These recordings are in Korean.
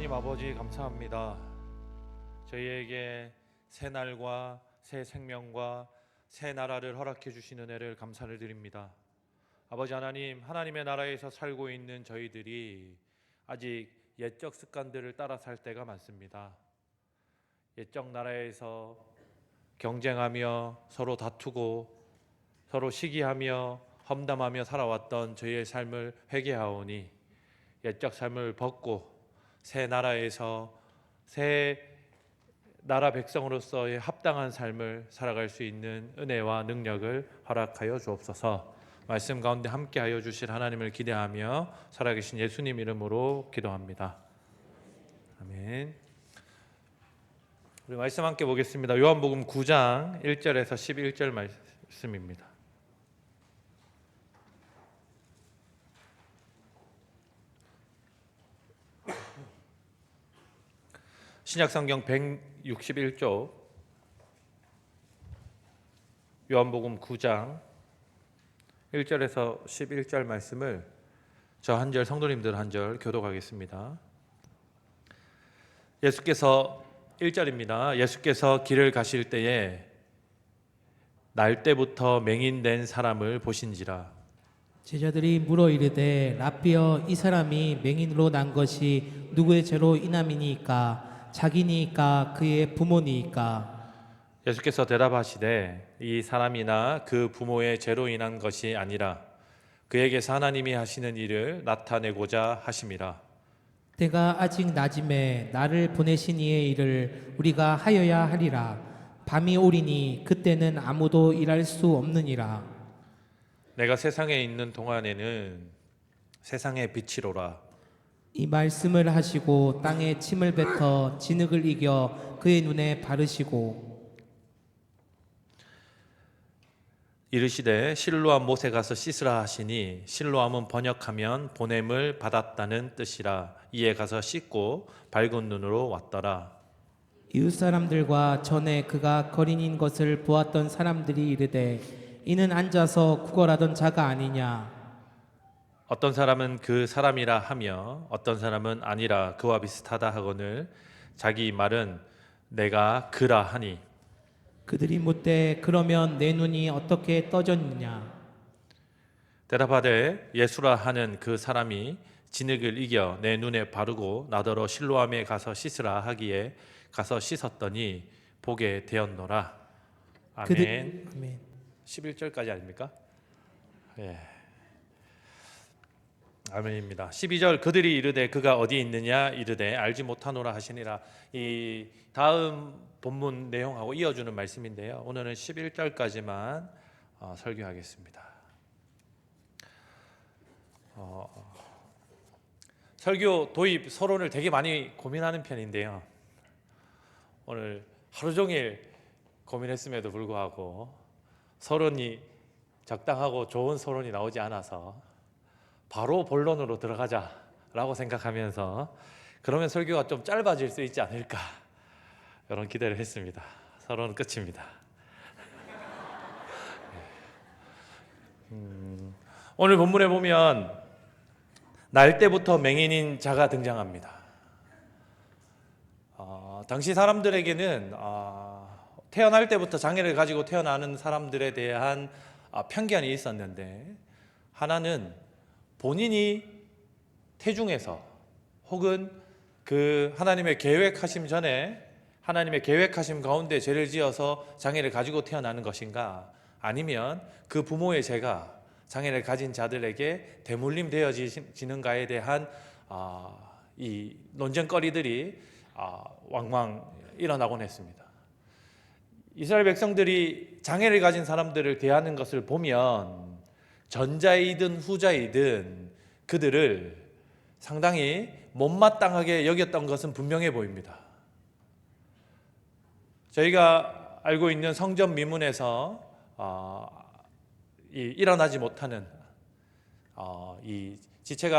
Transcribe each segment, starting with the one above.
하나님 아버지 감사합니다. 저희에게 새 날과 새 생명과 새 나라를 허락해 주신 은혜를 감사를 드립니다. 아버지 하나님, 하나님의 나라에서 살고 있는 저희들이 아직 옛적 습관들을 따라 살 때가 많습니다. 옛적 나라에서 경쟁하며 서로 다투고 서로 시기하며 험담하며 살아왔던 저희의 삶을 회개하오니 옛적 삶을 벗고 새 나라에서 새 나라 백성으로서의 합당한 삶을 살아갈 수 있는 은혜와 능력을 허락하여 주옵소서. 말씀 가운데 함께하여 주실 하나님을 기대하며 살아계신 예수님 이름으로 기도합니다. 아멘. 우리 말씀 함께 보겠습니다. 요한복음 9장 1절에서 11절 말씀입니다. 신약성경 161쪽 요한복음 9장 1절에서 11절 말씀을 저 한 절, 성도님들 한 절 교독하겠습니다. 예수께서 1절입니다. 예수께서 길을 가실 때에 날 때부터 맹인된 사람을 보신지라. 제자들이 물어 이르되 라삐여, 이 사람이 맹인으로 난 것이 누구의 죄로 인함이니까? 자기니까 그의 부모니까? 예수께서 대답하시되 이 사람이나 그 부모의 죄로 인한 것이 아니라 그에게서 하나님이 하시는 일을 나타내고자 하심이라. 때가 아직 낮음에 나를 보내신 이의 일을 우리가 하여야 하리라. 밤이 오리니 그때는 아무도 일할 수 없느니라. 내가 세상에 있는 동안에는 세상의 빛이로라. 이 말씀을 하시고 땅에 침을 뱉어 진흙을 이겨 그의 눈에 바르시고 이르시되 실로암 못에 가서 씻으라 하시니 실로암은 번역하면 보냄을 받았다는 뜻이라. 이에 가서 씻고 밝은 눈으로 왔더라. 이웃 사람들과 전에 그가 거린인 것을 보았던 사람들이 이르되 이는 앉아서 구걸하던 자가 아니냐? 어떤 사람은 그 사람이라 하며 어떤 사람은 아니라 그와 비슷하다 하거늘 자기 말은 내가 그라 하니. 그들이 묻되 그러면 내 눈이 어떻게 떠졌느냐? 대답하되 예수라 하는 그 사람이 진흙을 이겨 내 눈에 바르고 나더러 실로암에 가서 씻으라 하기에 가서 씻었더니 보게 되었노라. 아멘. 아멘. 11절까지 아닙니까? 예. 아멘입니다. 12절 그들이 이르되 그가 어디 있느냐 이르되 알지 못하노라 하시니라. 이 다음 본문 내용하고 이어주는 말씀인데요. 오늘은 11절까지만 설교하겠습니다. 설교 도입 서론을 되게 많이 고민하는 편인데요. 오늘 하루 종일 고민했음에도 불구하고 서론이 적당하고 좋은 서론이 나오지 않아서 바로 본론으로 들어가자라고 생각하면서 그러면 설교가 좀 짧아질 수 있지 않을까 이런 기대를 했습니다. 서론은 끝입니다. 오늘 본문에 보면 날 때부터 맹인인 자가 등장합니다. 당시 사람들에게는 태어날 때부터 장애를 가지고 태어나는 사람들에 대한 편견이 있었는데 하나는 본인이 태중에서 혹은 그 하나님의 계획하심 전에 하나님의 계획하심 가운데 죄를 지어서 장애를 가지고 태어나는 것인가, 아니면 그 부모의 죄가 장애를 가진 자들에게 대물림 되어지는가에 대한 이 논쟁거리들이 왕왕 일어나곤 했습니다. 이스라엘 백성들이 장애를 가진 사람들을 대하는 것을 보면 전자이든 후자이든 그들을 상당히 못마땅하게 여겼던 것은 분명해 보입니다. 저희가 알고 있는 성전 미문에서 일어나지 못하는 이 지체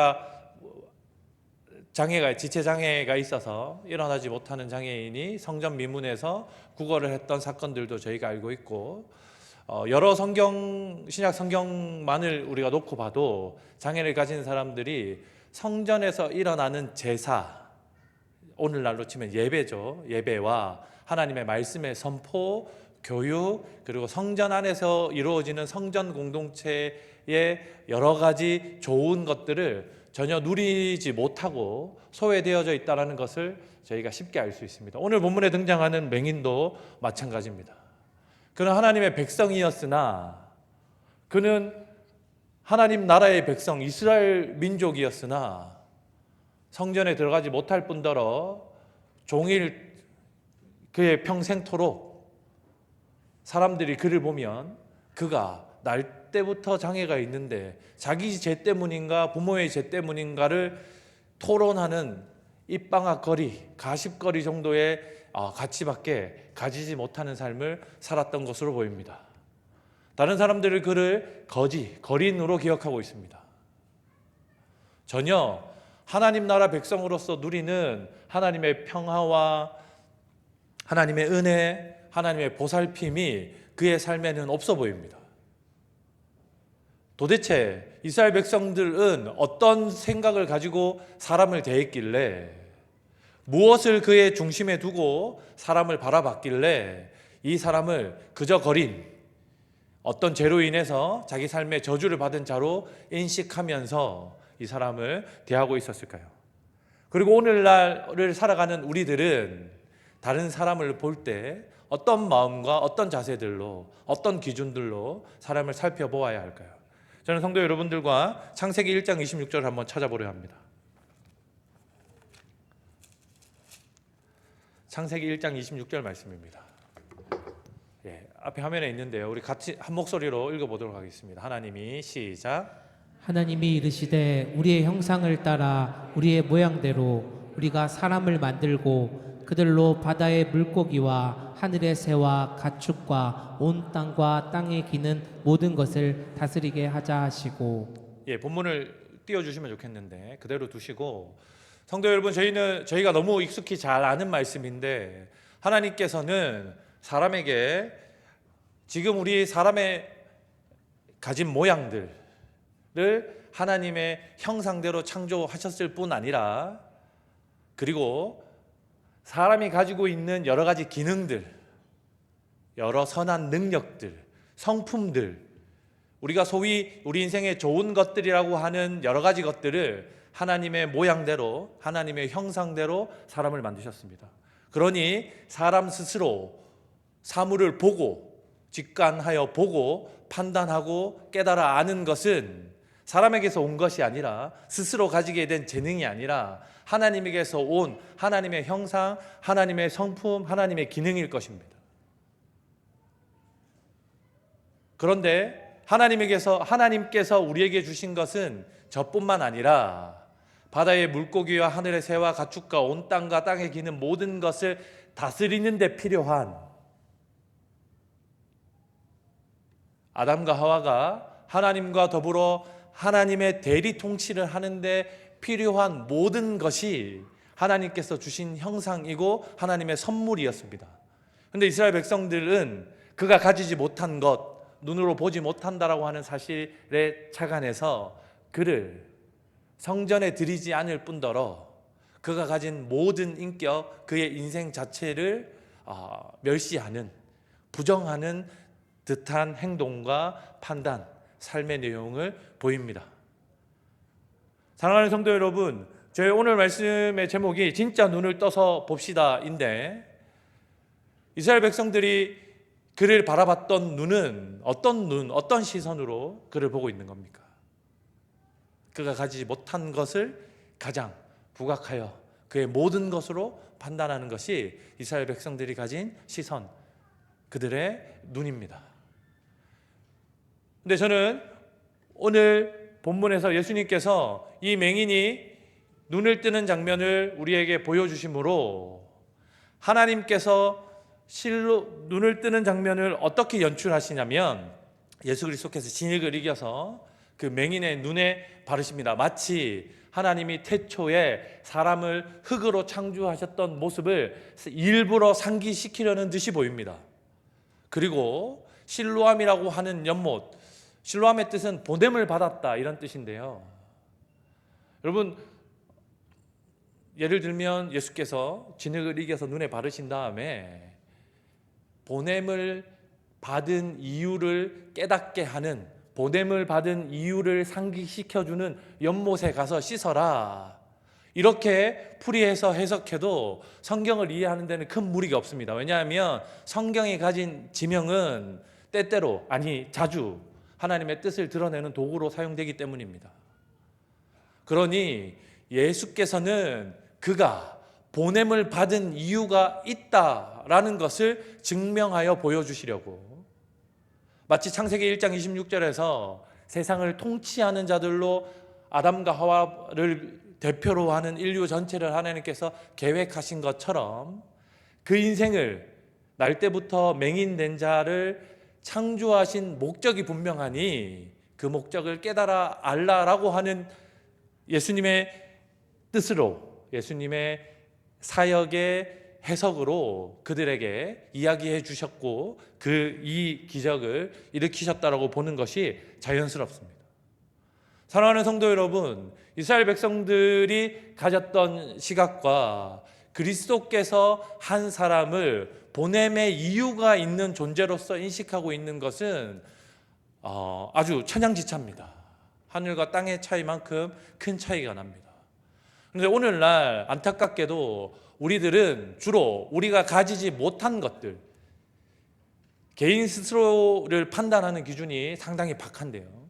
장애가 있어서 일어나지 못하는 장애인이 성전 미문에서 구걸을 했던 사건들도 저희가 알고 있고, 여러 신약 성경만을 우리가 놓고 봐도 장애를 가진 사람들이 성전에서 일어나는 제사, 오늘날로 치면 예배죠. 예배와 하나님의 말씀의 선포, 교육, 그리고 성전 안에서 이루어지는 성전 공동체의 여러 가지 좋은 것들을 전혀 누리지 못하고 소외되어져 있다는 것을 저희가 쉽게 알 수 있습니다. 오늘 본문에 등장하는 맹인도 마찬가지입니다. 그는 하나님의 백성이었으나, 그는 하나님 나라의 백성 이스라엘 민족이었으나 성전에 들어가지 못할 뿐더러 종일 그의 평생토록 사람들이 그를 보면 그가 날 때부터 장애가 있는데 자기 죄 때문인가 부모의 죄 때문인가를 토론하는 입방아거리, 가십거리 정도의 가치밖에 가지지 못하는 삶을 살았던 것으로 보입니다. 다른 사람들은 그를 거린으로 기억하고 있습니다. 전혀 하나님 나라 백성으로서 누리는 하나님의 평화와 하나님의 은혜, 하나님의 보살핌이 그의 삶에는 없어 보입니다. 도대체 이스라엘 백성들은 어떤 생각을 가지고 사람을 대했길래, 무엇을 그의 중심에 두고 사람을 바라봤길래 이 사람을 그저 거린, 어떤 죄로 인해서 자기 삶에 저주를 받은 자로 인식하면서 이 사람을 대하고 있었을까요? 그리고 오늘날을 살아가는 우리들은 다른 사람을 볼 때 어떤 마음과 어떤 자세들로, 어떤 기준들로 사람을 살펴보아야 할까요? 저는 성도 여러분들과 창세기 1장 26절을 한번 찾아보려 합니다. 창세기 1장 26절 말씀입니다. 앞에 화면에 있는데요. 우리 같이 한 목소리로 읽어보도록 하겠습니다. 하나님이 시작. 하나님이 이르시되 우리의 형상을 따라 우리의 모양대로 우리가 사람을 만들고 그들로 바다의 물고기와 하늘의 새와 가축과 온 땅과 땅에 기는 모든 것을 다스리게 하자 하시고. 본문을 띄워주시면 좋겠는데 그대로 두시고, 성도 여러분, 저희가 너무 익숙히 잘 아는 말씀인데 하나님께서는 사람에게 지금 우리 사람의 가진 모양들을 하나님의 형상대로 창조하셨을 뿐 아니라, 그리고 사람이 가지고 있는 여러 가지 기능들, 여러 선한 능력들, 성품들, 우리가 소위 우리 인생의 좋은 것들이라고 하는 여러 가지 것들을 하나님의 모양대로, 하나님의 형상대로 사람을 만드셨습니다. 그러니 사람 스스로 사물을 보고, 직관하여 보고 판단하고 깨달아 아는 것은 사람에게서 온 것이 아니라, 스스로 가지게 된 재능이 아니라 하나님에게서 온 하나님의 형상, 하나님의 성품, 하나님의 기능일 것입니다. 그런데 하나님께서 우리에게 주신 것은 저뿐만 아니라 바다의 물고기와 하늘의 새와 가축과 온 땅과 땅에 기는 모든 것을 다스리는 데 필요한, 아담과 하와가 하나님과 더불어 하나님의 대리 통치를 하는데 필요한 모든 것이 하나님께서 주신 형상이고 하나님의 선물이었습니다. 그런데 이스라엘 백성들은 그가 가지지 못한 것, 눈으로 보지 못한다라고 하는 사실에 착안해서 그를 성전에 들이지 않을 뿐더러 그가 가진 모든 인격, 그의 인생 자체를 멸시하는, 부정하는 듯한 행동과 판단, 삶의 내용을 보입니다. 사랑하는 성도 여러분, 저희 오늘 말씀의 제목이 진짜 눈을 떠서 봅시다인데, 이스라엘 백성들이 그를 바라봤던 눈은 어떤 시선으로 그를 보고 있는 겁니까? 그가 가지지 못한 것을 가장 부각하여 그의 모든 것으로 판단하는 것이 이스라엘 백성들이 가진 시선, 그들의 눈입니다. 근데 저는 오늘 본문에서 예수님께서 이 맹인이 눈을 뜨는 장면을 우리에게 보여주심으로 하나님께서 실로 눈을 뜨는 장면을 어떻게 연출하시냐면, 예수 그리스도께서 진흙을 이겨서 그 맹인의 눈에 바르십니다. 마치 하나님이 태초에 사람을 흙으로 창조하셨던 모습을 일부러 상기시키려는 듯이 보입니다. 그리고 실로암이라고 하는 연못, 실로암의 뜻은 보냄을 받았다, 이런 뜻인데요. 여러분, 예를 들면 예수께서 진흙을 이겨서 눈에 바르신 다음에 보냄을 받은 이유를 깨닫게 하는, 보냄을 받은 이유를 상기시켜주는 연못에 가서 씻어라, 이렇게 풀이해서 해석해도 성경을 이해하는 데는 큰 무리가 없습니다. 왜냐하면 성경이 가진 지명은 때때로, 아니 자주 하나님의 뜻을 드러내는 도구로 사용되기 때문입니다. 그러니 예수께서는 그가 보냄을 받은 이유가 있다라는 것을 증명하여 보여주시려고, 마치 창세기 1장 26절에서 세상을 통치하는 자들로 아담과 하와를 대표로 하는 인류 전체를 하나님께서 계획하신 것처럼 그 인생을, 날 때부터 맹인된 자를 창조하신 목적이 분명하니 그 목적을 깨달아 알라라고 하는 예수님의 뜻으로, 예수님의 사역의 해석으로 그들에게 이야기해 주셨고 이 기적을 일으키셨다라고 보는 것이 자연스럽습니다. 사랑하는 성도 여러분, 이스라엘 백성들이 가졌던 시각과 그리스도께서 한 사람을 보냄의 이유가 있는 존재로서 인식하고 있는 것은 아주 천양지차입니다. 하늘과 땅의 차이만큼 큰 차이가 납니다. 그런데 오늘날 안타깝게도 우리들은 주로 우리가 가지지 못한 것들, 개인 스스로를 판단하는 기준이 상당히 박한데요.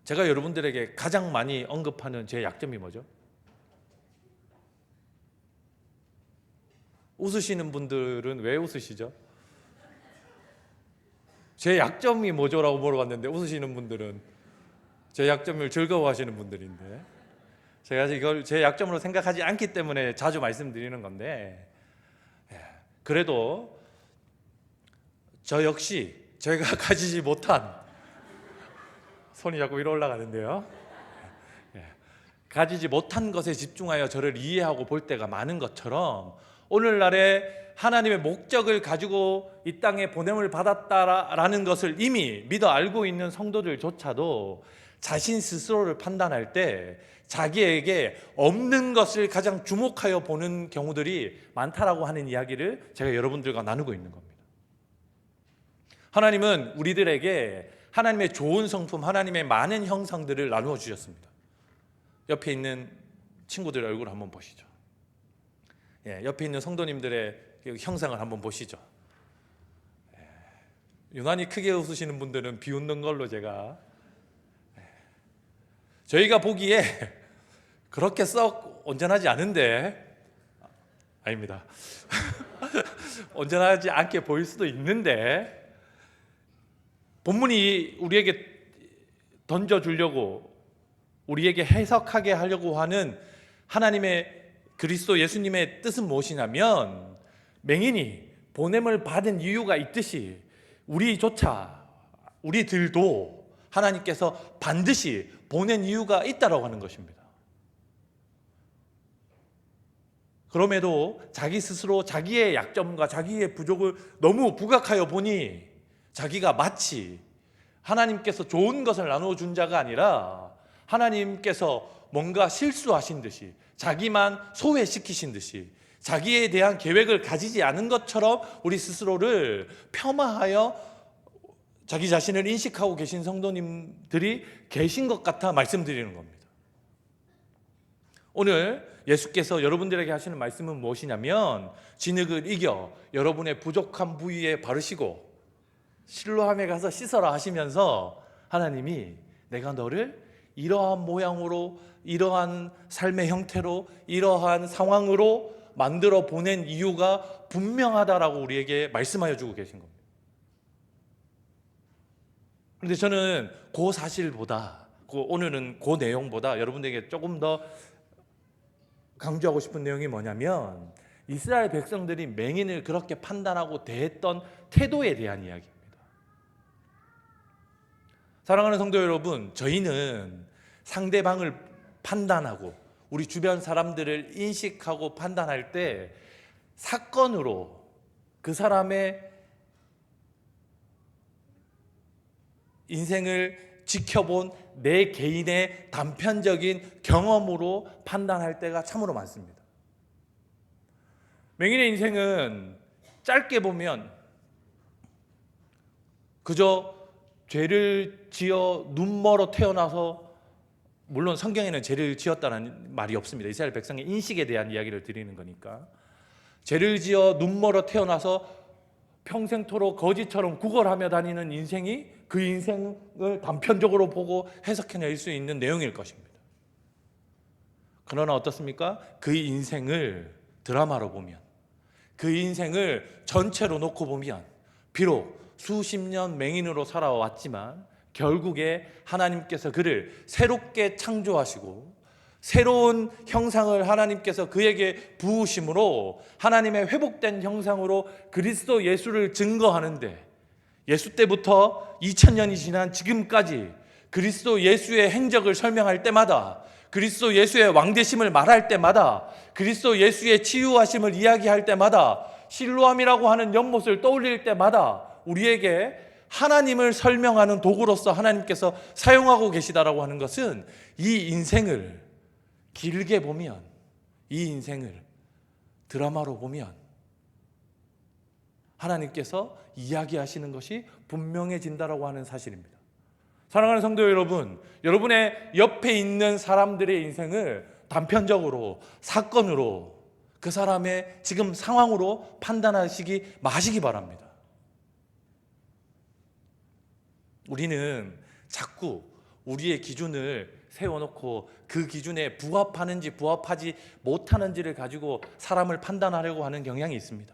제가 여러분들에게 가장 많이 언급하는 제 약점이 뭐죠? 웃으시는 분들은 왜 웃으시죠? 제 약점이 뭐죠라고 물어봤는데 웃으시는 분들은 제 약점을 즐거워하시는 분들인데, 제가 이걸 제 약점으로 생각하지 않기 때문에 자주 말씀드리는 건데, 그래도 저 역시 제가 가지지 못한, 손이 자꾸 위로 올라가는데요, 가지지 못한 것에 집중하여 저를 이해하고 볼 때가 많은 것처럼 오늘날에 하나님의 목적을 가지고 이 땅에 보냄을 받았다라는 것을 이미 믿어 알고 있는 성도들조차도 자신 스스로를 판단할 때 자기에게 없는 것을 가장 주목하여 보는 경우들이 많다라고 하는 이야기를 제가 여러분들과 나누고 있는 겁니다. 하나님은 우리들에게 하나님의 좋은 성품, 하나님의 많은 형상들을 나누어 주셨습니다. 옆에 있는 친구들 얼굴 한번 보시죠. 옆에 있는 성도님들의 형상을 한번 보시죠. 유난히 크게 웃으시는 분들은 비웃는 걸로 제가, 저희가 보기에 그렇게 썩 온전하지 않은데, 아닙니다. 온전하지 않게 보일 수도 있는데, 본문이 우리에게 던져주려고, 우리에게 해석하게 하려고 하는 하나님의 그리스도 예수님의 뜻은 무엇이냐면, 맹인이 보냄을 받은 이유가 있듯이 우리들도 하나님께서 반드시 보낸 이유가 있다라고 하는 것입니다. 그럼에도 자기 스스로 자기의 약점과 자기의 부족을 너무 부각하여 보니 자기가 마치 하나님께서 좋은 것을 나누어 준 자가 아니라 하나님께서 뭔가 실수하신 듯이, 자기만 소외시키신 듯이, 자기에 대한 계획을 가지지 않은 것처럼 우리 스스로를 폄하하여 자기 자신을 인식하고 계신 성도님들이 계신 것 같아 말씀드리는 겁니다. 오늘 예수께서 여러분들에게 하시는 말씀은 무엇이냐면, 진흙을 이겨 여러분의 부족한 부위에 바르시고 실로함에 가서 씻어라 하시면서 하나님이 내가 너를 이러한 모양으로, 이러한 삶의 형태로, 이러한 상황으로 만들어 보낸 이유가 분명하다라고 우리에게 말씀하여 주고 계신 겁니다. 그런데 저는 그 사실보다, 오늘은 그 내용보다 여러분들에게 조금 더 강조하고 싶은 내용이 뭐냐면, 이스라엘 백성들이 맹인을 그렇게 판단하고 대했던 태도에 대한 이야기입니다. 사랑하는 성도 여러분, 저희는 상대방을 판단하고 우리 주변 사람들을 인식하고 판단할 때 사건으로 그 사람의 인생을 지켜본 내 개인의 단편적인 경험으로 판단할 때가 참으로 많습니다. 맹인의 인생은 짧게 보면 그저 죄를 지어 눈멀어 태어나서, 물론 성경에는 죄를 지었다는 말이 없습니다. 이스라엘 백성의 인식에 대한 이야기를 드리는 거니까. 죄를 지어 눈멀어 태어나서 평생토록 거지처럼 구걸하며 다니는 인생이 그 인생을 단편적으로 보고 해석해낼 수 있는 내용일 것입니다. 그러나 어떻습니까? 그 인생을 드라마로 보면, 그 인생을 전체로 놓고 보면, 비록 수십 년 맹인으로 살아왔지만 결국에 하나님께서 그를 새롭게 창조하시고 새로운 형상을 하나님께서 그에게 부으심으로 하나님의 회복된 형상으로 그리스도 예수를 증거하는데, 예수 때부터 2000년이 지난 지금까지 그리스도 예수의 행적을 설명할 때마다, 그리스도 예수의 왕되심을 말할 때마다, 그리스도 예수의 치유하심을 이야기할 때마다, 실로암이라고 하는 연못을 떠올릴 때마다 우리에게 하나님을 설명하는 도구로서 하나님께서 사용하고 계시다라고 하는 것은, 이 인생을 길게 보면, 이 인생을 드라마로 보면 하나님께서 이야기하시는 것이 분명해진다라고 하는 사실입니다. 사랑하는 성도 여러분, 여러분의 옆에 있는 사람들의 인생을 단편적으로, 사건으로, 그 사람의 지금 상황으로 판단하시기 마시기 바랍니다. 우리는 자꾸 우리의 기준을 세워놓고 그 기준에 부합하는지 부합하지 못하는지를 가지고 사람을 판단하려고 하는 경향이 있습니다.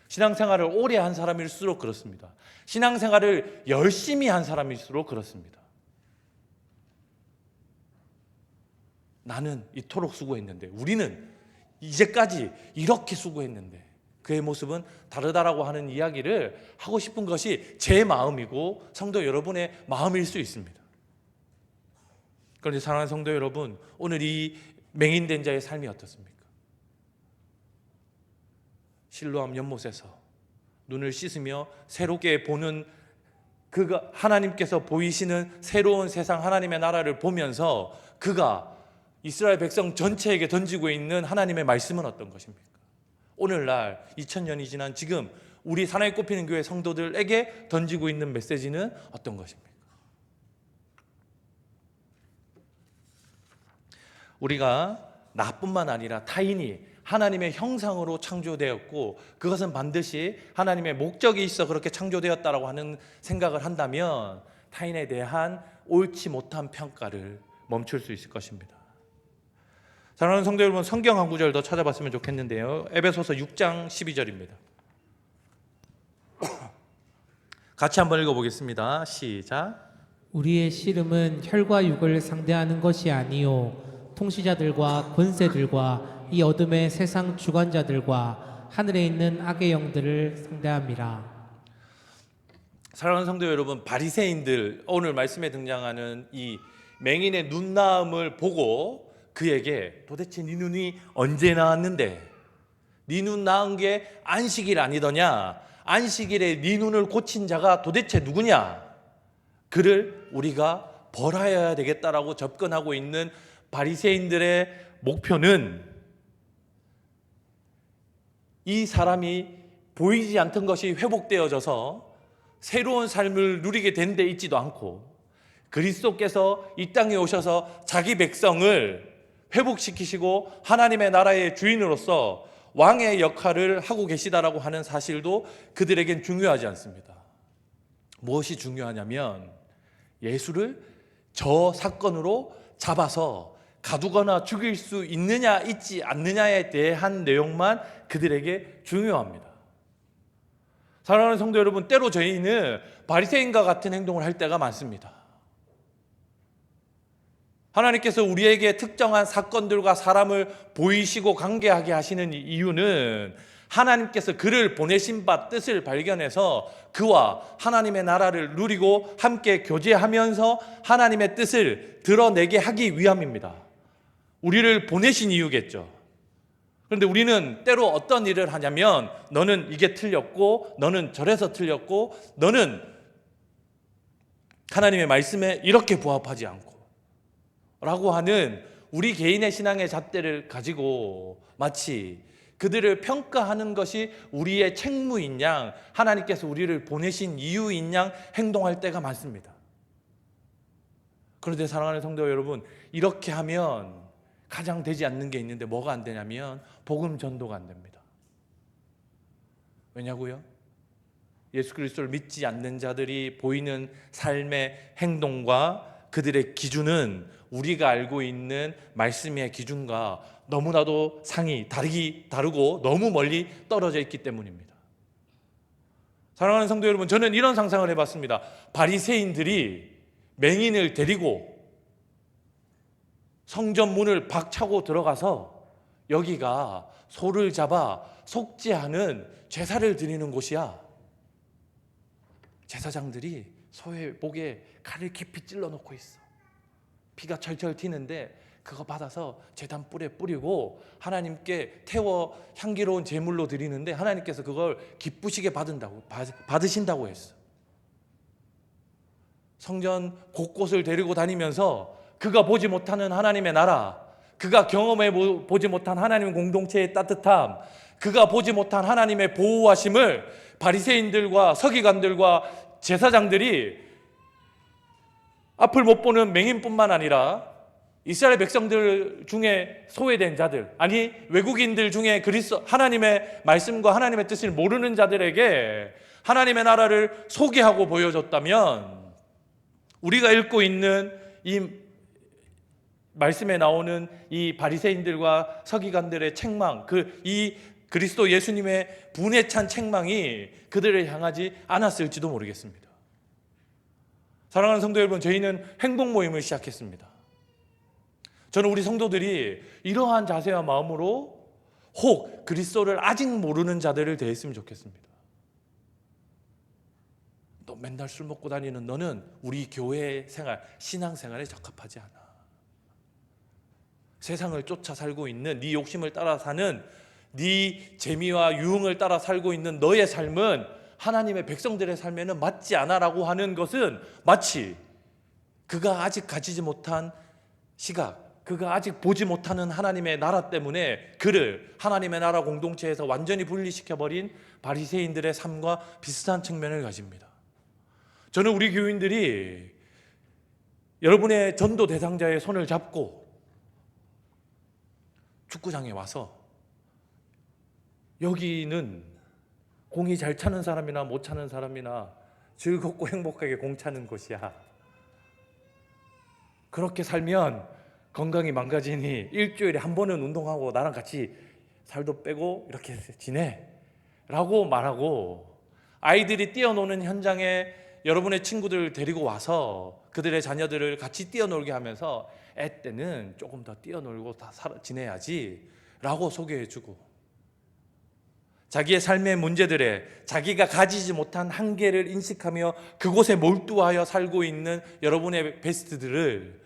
신앙생활을 오래 한 사람일수록 그렇습니다. 신앙생활을 열심히 한 사람일수록 그렇습니다. 나는 이토록 수고했는데, 우리는 이제까지 이렇게 수고했는데 그의 모습은 다르다라고 하는 이야기를 하고 싶은 것이 제 마음이고 성도 여러분의 마음일 수 있습니다. 그런데 사랑하는 성도 여러분, 오늘 이 맹인된 자의 삶이 어떻습니까? 실로암 연못에서 눈을 씻으며 새롭게 보는, 그가 하나님께서 보이시는 새로운 세상, 하나님의 나라를 보면서 그가 이스라엘 백성 전체에게 던지고 있는 하나님의 말씀은 어떤 것입니까? 오늘날 2000년이 지난 지금 우리 사나이 꼽히는 교회 성도들에게 던지고 있는 메시지는 어떤 것입니까? 우리가 나뿐만 아니라 타인이 하나님의 형상으로 창조되었고, 그것은 반드시 하나님의 목적이 있어 그렇게 창조되었다라고 하는 생각을 한다면 타인에 대한 옳지 못한 평가를 멈출 수 있을 것입니다. 사랑하는 성도 여러분, 성경 한 구절 더 찾아봤으면 좋겠는데요. 에베소서 6장 12절입니다. 같이 한번 읽어보겠습니다. 시작. 우리의 씨름은 혈과 육을 상대하는 것이 아니요 통치자들과 권세들과 이 어둠의 세상 주관자들과 하늘에 있는 악의 영들을 상대함이라. 사랑하는 성도 여러분, 바리새인들, 오늘 말씀에 등장하는 이 맹인의 눈나음을 보고 그에게 도대체 네 눈이 언제 나았는데, 네 눈 나은 게 안식일 아니더냐, 안식일에 네 눈을 고친 자가 도대체 누구냐, 그를 우리가 벌하여야 되겠다라고 접근하고 있는 바리새인들의 목표는 이 사람이 보이지 않던 것이 회복되어져서 새로운 삶을 누리게 된 데 있지도 않고, 그리스도께서 이 땅에 오셔서 자기 백성을 회복시키시고 하나님의 나라의 주인으로서 왕의 역할을 하고 계시다라고 하는 사실도 그들에겐 중요하지 않습니다. 무엇이 중요하냐면 예수를 저 사건으로 잡아서 가두거나 죽일 수 있느냐 있지 않느냐에 대한 내용만 그들에게 중요합니다. 사랑하는 성도 여러분, 때로 저희는 바리새인과 같은 행동을 할 때가 많습니다. 하나님께서 우리에게 특정한 사건들과 사람을 보이시고 관계하게 하시는 이유는 하나님께서 그를 보내신 바 뜻을 발견해서 그와 하나님의 나라를 누리고 함께 교제하면서 하나님의 뜻을 드러내게 하기 위함입니다. 우리를 보내신 이유겠죠. 그런데 우리는 때로 어떤 일을 하냐면, 너는 이게 틀렸고, 너는 저래서 틀렸고, 너는 하나님의 말씀에 이렇게 부합하지 않고 라고 하는 우리 개인의 신앙의 잣대를 가지고 마치 그들을 평가하는 것이 우리의 책무인 양, 하나님께서 우리를 보내신 이유인 양 행동할 때가 많습니다. 그런데 사랑하는 성도 여러분, 이렇게 하면 가장 되지 않는 게 있는데 뭐가 안 되냐면 복음 전도가 안 됩니다. 왜냐고요? 예수 그리스도를 믿지 않는 자들이 보이는 삶의 행동과 그들의 기준은 우리가 알고 있는 말씀의 기준과 너무나도 상이 다르고 너무 멀리 떨어져 있기 때문입니다. 사랑하는 성도 여러분, 저는 이런 상상을 해봤습니다. 바리새인들이 맹인을 데리고 성전 문을 박차고 들어가서 여기가 소를 잡아 속죄하는 제사를 드리는 곳이야. 제사장들이 소의 목에 칼을 깊이 찔러 놓고 있어. 피가 철철 튀는데 그거 받아서 제단 뿔에 뿌리고 하나님께 태워 향기로운 제물로 드리는데 하나님께서 그걸 기쁘시게 받으신다고 했어. 성전 곳곳을 데리고 다니면서 그가 보지 못하는 하나님의 나라, 그가 경험해 보지 못한 하나님 공동체의 따뜻함, 그가 보지 못한 하나님의 보호하심을 바리새인들과 서기관들과 제사장들이 앞을 못 보는 맹인뿐만 아니라 이스라엘 백성들 중에 소외된 자들, 아니 외국인들 중에 하나님의 말씀과 하나님의 뜻을 모르는 자들에게 하나님의 나라를 소개하고 보여줬다면 우리가 읽고 있는 이 말씀에 나오는 이 바리새인들과 서기관들의 책망, 이 그리스도 예수님의 분에 찬 책망이 그들을 향하지 않았을지도 모르겠습니다. 사랑하는 성도 여러분, 저희는 행복 모임을 시작했습니다. 저는 우리 성도들이 이러한 자세와 마음으로 혹 그리스도를 아직 모르는 자들을 대했으면 좋겠습니다. 너 맨날 술 먹고 다니는 너는 우리 교회 생활, 신앙생활에 적합하지 않아. 세상을 쫓아 살고 있는 네 욕심을 따라 사는 네 재미와 유흥을 따라 살고 있는 너의 삶은 하나님의 백성들의 삶에는 맞지 않아라고 하는 것은 마치 그가 아직 가지지 못한 시각, 그가 아직 보지 못하는 하나님의 나라 때문에 그를 하나님의 나라 공동체에서 완전히 분리시켜버린 바리새인들의 삶과 비슷한 측면을 가집니다. 저는 우리 교인들이 여러분의 전도 대상자의 손을 잡고 축구장에 와서 여기는 공이 잘 차는 사람이나 못 차는 사람이나 즐겁고 행복하게 공 차는 곳이야. 그렇게 살면 건강이 망가지니 일주일에 한 번은 운동하고 나랑 같이 살도 빼고 이렇게 지내 라고 말하고, 아이들이 뛰어노는 현장에 여러분의 친구들을 데리고 와서 그들의 자녀들을 같이 뛰어놀게 하면서 애 때는 조금 더 뛰어놀고 다 지내야지 라고 소개해주고, 자기의 삶의 문제들에 자기가 가지지 못한 한계를 인식하며 그곳에 몰두하여 살고 있는 여러분의 베스트들을,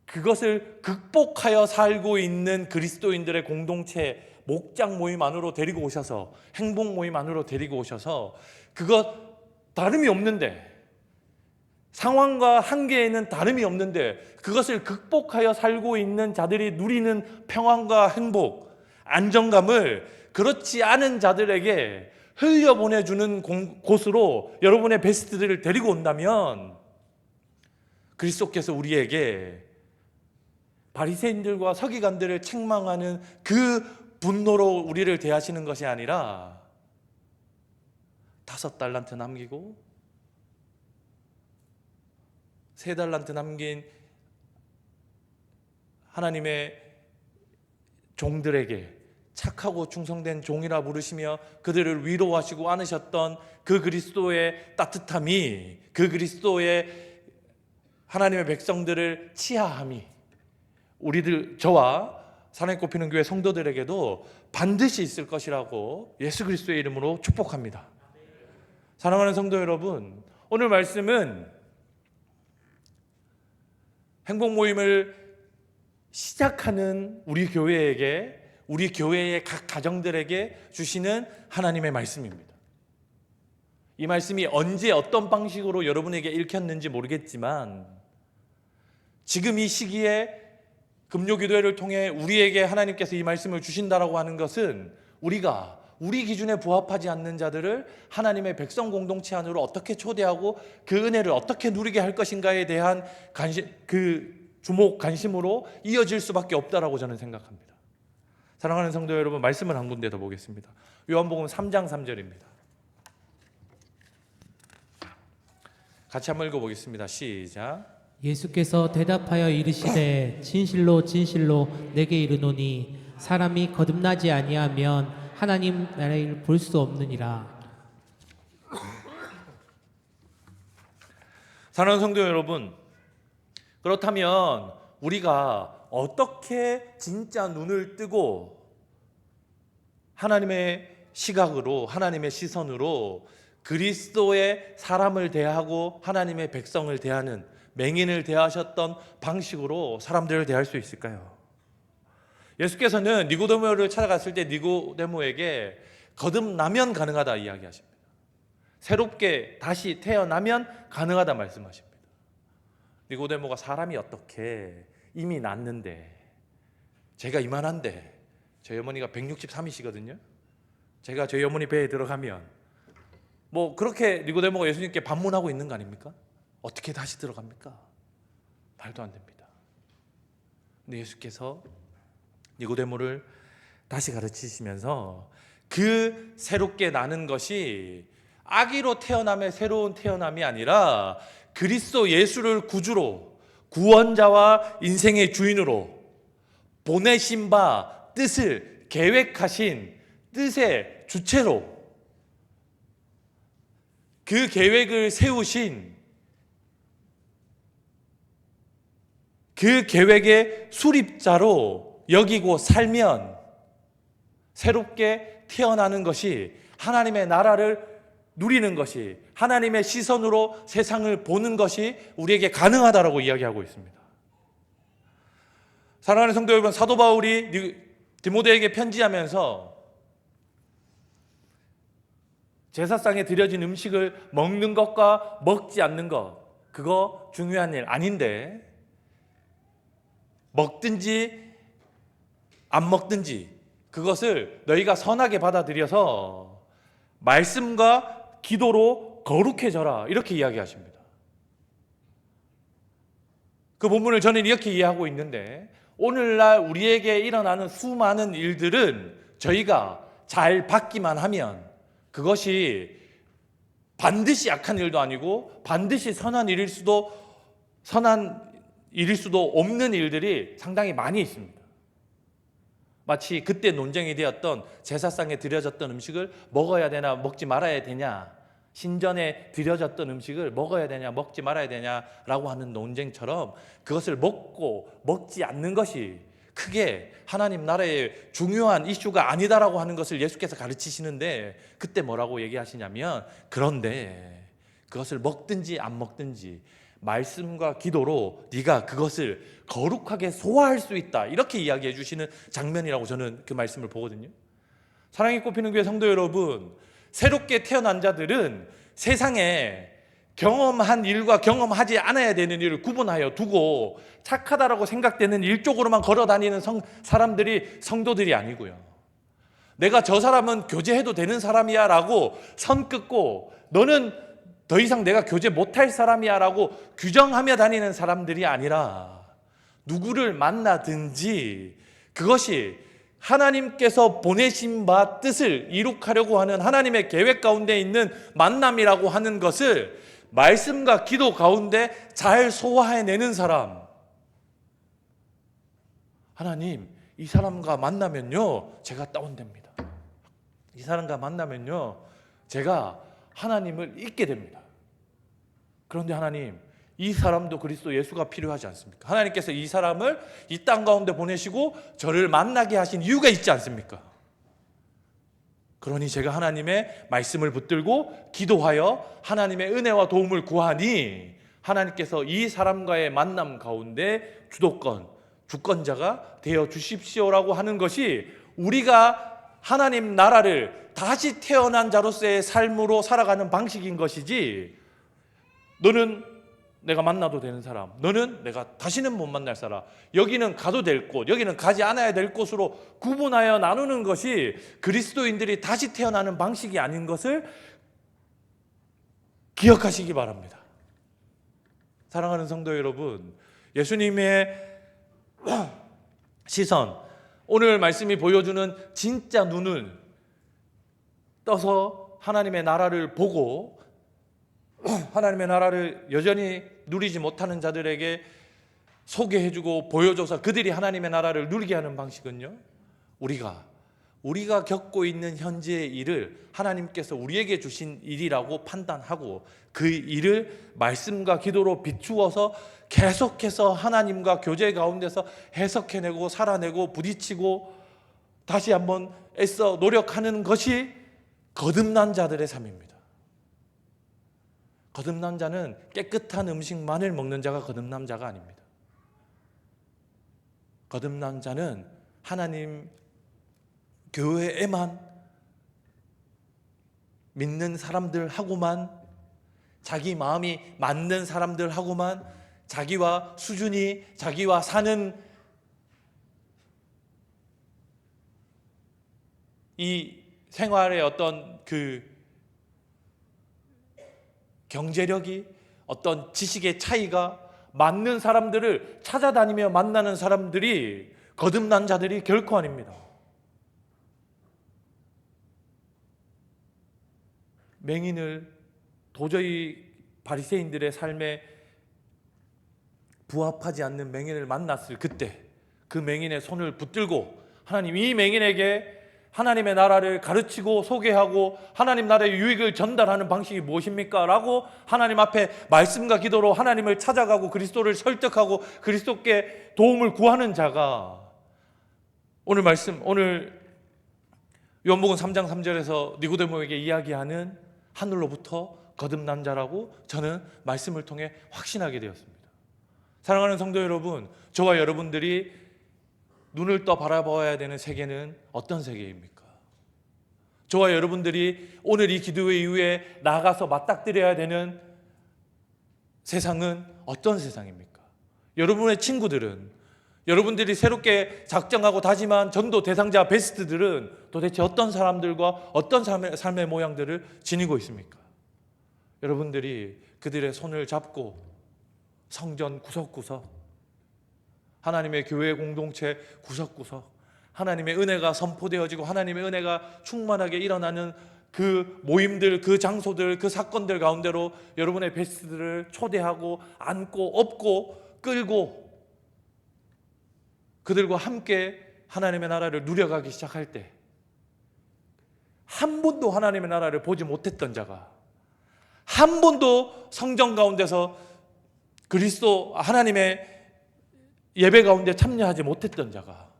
그것을 극복하여 살고 있는 그리스도인들의 공동체 목장 모임 안으로 데리고 오셔서, 행복 모임 안으로 데리고 오셔서 그것 다름이 없는데, 상황과 한계에는 다름이 없는데 그것을 극복하여 살고 있는 자들이 누리는 평안과 행복, 안정감을 그렇지 않은 자들에게 흘려보내주는 곳으로 여러분의 베스트들을 데리고 온다면 그리스도께서 우리에게 바리새인들과 서기관들을 책망하는 그 분노로 우리를 대하시는 것이 아니라 5달란트 남기고 3달란트 남긴 하나님의 종들에게 착하고 충성된 종이라 부르시며 그들을 위로하시고 안으셨던 그 그리스도의 따뜻함이, 그 그리스도의 하나님의 백성들을 치하함이 저와 사랑에 꼽히는 교회 성도들에게도 반드시 있을 것이라고 예수 그리스도의 이름으로 축복합니다. 사랑하는 성도 여러분, 오늘 말씀은 행복 모임을 시작하는 우리 교회에게, 우리 교회의 각 가정들에게 주시는 하나님의 말씀입니다. 이 말씀이 언제 어떤 방식으로 여러분에게 읽혔는지 모르겠지만 지금 이 시기에 금요기도회를 통해 우리에게 하나님께서 이 말씀을 주신다라고 하는 것은 우리가 우리 기준에 부합하지 않는 자들을 하나님의 백성 공동체 안으로 어떻게 초대하고 그 은혜를 어떻게 누리게 할 것인가에 대한 관심으로 이어질 수밖에 없다라고 저는 생각합니다. 사랑하는 성도 여러분, 말씀을 한 군데 더 보겠습니다. 요한복음 3장 3절입니다. 같이 한번 읽어보겠습니다. 시작. 예수께서 대답하여 이르시되 진실로 진실로 내게 이르노니 사람이 거듭나지 아니하면 하나님 나라를 볼 수 없느니라. 사랑하는 성도 여러분, 그렇다면 우리가 어떻게 진짜 눈을 뜨고 하나님의 시각으로, 하나님의 시선으로 그리스도의 사람을 대하고 하나님의 백성을 대하는, 맹인을 대하셨던 방식으로 사람들을 대할 수 있을까요? 예수께서는 니고데모를 찾아갔을 때 니고데모에게 거듭나면 가능하다 이야기하십니다. 새롭게 다시 태어나면 가능하다 말씀하십니다. 니고데모가 사람이 어떻게 이미 낳았는데, 제가 이만한데, 저희 어머니가 163이시거든요. 제가 저희 어머니 배에 들어가면 뭐 그렇게 니고데모가 예수님께 반문하고 있는 거 아닙니까? 어떻게 다시 들어갑니까? 말도 안 됩니다. 근데 예수께서 니고데모를 다시 가르치시면서 그 새롭게 나는 것이 아기로 태어남의 새로운 태어남이 아니라 그리스도 예수를 구주로, 구원자와 인생의 주인으로 보내신 바 뜻을 계획하신 뜻의 주체로, 그 계획을 세우신 그 계획의 수립자로 여기고 살면 새롭게 태어나는 것이, 하나님의 나라를 누리는 것이, 하나님의 시선으로 세상을 보는 것이 우리에게 가능하다라고 이야기하고 있습니다. 사랑하는 성도 여러분, 사도 바울이 디모데에게 편지하면서 제사상에 드려진 음식을 먹는 것과 먹지 않는 것, 그거 중요한 일 아닌데, 먹든지 안 먹든지 그것을 너희가 선하게 받아들여서 말씀과 기도로 거룩해져라, 이렇게 이야기하십니다. 그 본문을 저는 이렇게 이해하고 있는데, 오늘날 우리에게 일어나는 수많은 일들은 저희가 잘 받기만 하면 그것이 반드시 악한 일도 아니고 반드시 선한 일일 수도 없는 일들이 상당히 많이 있습니다. 마치 그때 논쟁이 되었던 제사상에 드려졌던 음식을 먹어야 되나 먹지 말아야 되냐, 신전에 드려졌던 음식을 먹어야 되냐 먹지 말아야 되냐라고 하는 논쟁처럼 그것을 먹고 먹지 않는 것이 크게 하나님 나라의 중요한 이슈가 아니다라고 하는 것을 예수께서 가르치시는데, 그때 뭐라고 얘기하시냐면, 그런데 그것을 먹든지 안 먹든지 말씀과 기도로 네가 그것을 거룩하게 소화할 수 있다, 이렇게 이야기해 주시는 장면이라고 저는 그 말씀을 보거든요. 사랑이 꼽히는 교회 성도 여러분, 새롭게 태어난 자들은 세상에 경험한 일과 경험하지 않아야 되는 일을 구분하여 두고 착하다라고 생각되는 일 쪽으로만 걸어 다니는 사람들이 성도들이 아니고요. 내가 저 사람은 교제해도 되는 사람이야 라고 선 긋고, 너는 더 이상 내가 교제 못할 사람이야 라고 규정하며 다니는 사람들이 아니라, 누구를 만나든지 그것이 하나님께서 보내신 바 뜻을 이룩하려고 하는 하나님의 계획 가운데 있는 만남이라고 하는 것을 말씀과 기도 가운데 잘 소화해내는 사람. 하나님, 이 사람과 만나면요 제가 다운됩니다. 이 사람과 만나면요 제가 하나님을 잊게 됩니다. 그런데 하나님, 이 사람도 그리스도 예수가 필요하지 않습니까? 하나님께서 이 사람을 이 땅 가운데 보내시고 저를 만나게 하신 이유가 있지 않습니까? 그러니 제가 하나님의 말씀을 붙들고 기도하여 하나님의 은혜와 도움을 구하니 하나님께서 이 사람과의 만남 가운데 주권자가 되어 주십시오라고 하는 것이 우리가 하나님 나라를 다시 태어난 자로서의 삶으로 살아가는 방식인 것이지, 너는 내가 만나도 되는 사람, 너는 내가 다시는 못 만날 사람, 여기는 가도 될 곳, 여기는 가지 않아야 될 곳으로 구분하여 나누는 것이 그리스도인들이 다시 태어나는 방식이 아닌 것을 기억하시기 바랍니다. 사랑하는 성도 여러분, 예수님의 시선, 오늘 말씀이 보여주는 진짜 눈을 떠서 하나님의 나라를 보고 하나님의 나라를 여전히 누리지 못하는 자들에게 소개해주고 보여줘서 그들이 하나님의 나라를 누리게 하는 방식은요, 우리가 겪고 있는 현재의 일을 하나님께서 우리에게 주신 일이라고 판단하고 그 일을 말씀과 기도로 비추어서 계속해서 하나님과 교제 가운데서 해석해내고 살아내고 부딪히고 다시 한번 애써 노력하는 것이 거듭난 자들의 삶입니다. 거듭난 자는 깨끗한 음식만을 먹는 자가 거듭난 자가 아닙니다. 거듭난 자는 하나님 교회에만 믿는 사람들하고만, 자기 마음이 맞는 사람들하고만, 자기와 수준이, 자기와 사는 이 생활의 어떤 그 경제력이, 어떤 지식의 차이가 맞는 사람들을 찾아다니며 만나는 사람들이 거듭난 자들이 결코 아닙니다. 맹인을 도저히 바리새인들의 삶에 부합하지 않는 맹인을 만났을 그때 그 맹인의 손을 붙들고 하나님, 이 맹인에게 하나님의 나라를 가르치고 소개하고 하나님 나라의 유익을 전달하는 방식이 무엇입니까? 라고 하나님 앞에 말씀과 기도로 하나님을 찾아가고 그리스도를 설득하고 그리스도께 도움을 구하는 자가 오늘 요한복음 3장 3절에서 니고데모에게 이야기하는 하늘로부터 거듭난 자라고 저는 말씀을 통해 확신하게 되었습니다. 사랑하는 성도 여러분, 저와 여러분들이 눈을 떠 바라봐야 되는 세계는 어떤 세계입니까? 저와 여러분들이 오늘 이 기도회 이후에 나가서 맞닥뜨려야 되는 세상은 어떤 세상입니까? 여러분의 친구들은, 여러분들이 새롭게 작정하고 다짐한 전도 대상자 베스트들은 도대체 어떤 사람들과 어떤 삶의 모양들을 지니고 있습니까? 여러분들이 그들의 손을 잡고 성전 구석구석, 하나님의 교회 공동체 구석구석, 하나님의 은혜가 선포되어지고 하나님의 은혜가 충만하게 일어나는 그 모임들, 그 장소들, 그 사건들 가운데로 여러분의 베스트들을 초대하고 안고 업고 끌고 그들과 함께 하나님의 나라를 누려가기 시작할 때 한 번도 하나님의 나라를 보지 못했던 자가, 한 번도 성전 가운데서 그리스도 하나님의 예배 가운데 참여하지 못했던 자가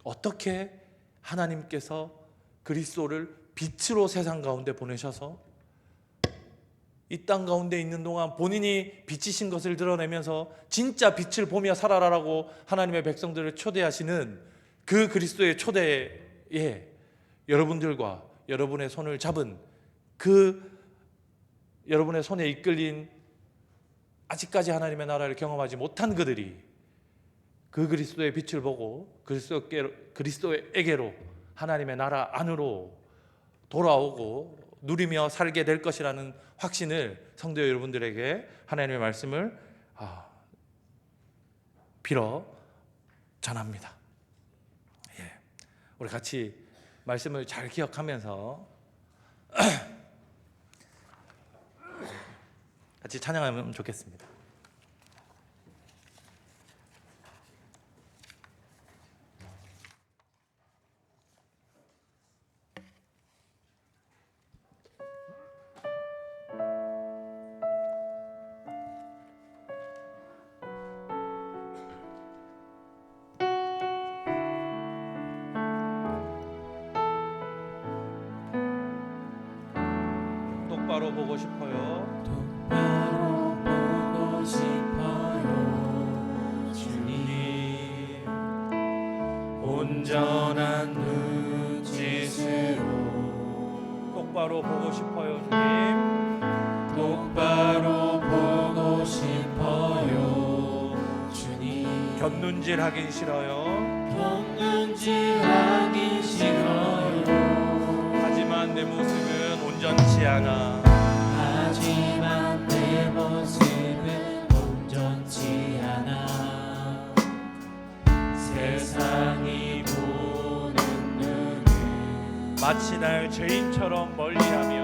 어떻게 하나님께서 그리스도를 빛으로 세상 가운데 보내셔서 이 땅 가운데 있는 동안 본인이 빛이신 것을 드러내면서 진짜 빛을 보며 살아라라고 하나님의 백성들을 초대하시는 그 그리스도의 초대에 여러분들과 여러분의 손을 잡은 그 여러분의 손에 이끌린 아직까지 하나님의 나라를 경험하지 못한 그들이 그 그리스도의 빛을 보고 그리스도에게로 하나님의 나라 안으로 돌아오고 누리며 살게 될 것이라는 확신을 성도 여러분들에게 하나님의 말씀을 빌어 전합니다. 우리 같이 말씀을 잘 기억하면서 같이 찬양하면 좋겠습니다. 똑바로 보고 싶어요. 똑바로 보고 싶어요. 주님, 온전한 눈짓으로 똑바로 보고 싶어요, 주님. 똑바로 보고 싶어요, 주님. 곁눈질 하긴 싫어요. 곁눈질 하긴 싫어요. 하지만 내 모습은 온전치 않아. 하지만 내 모습은 온전치 않아. 세상이 보는 눈은 마치 날 죄인처럼 멀리하며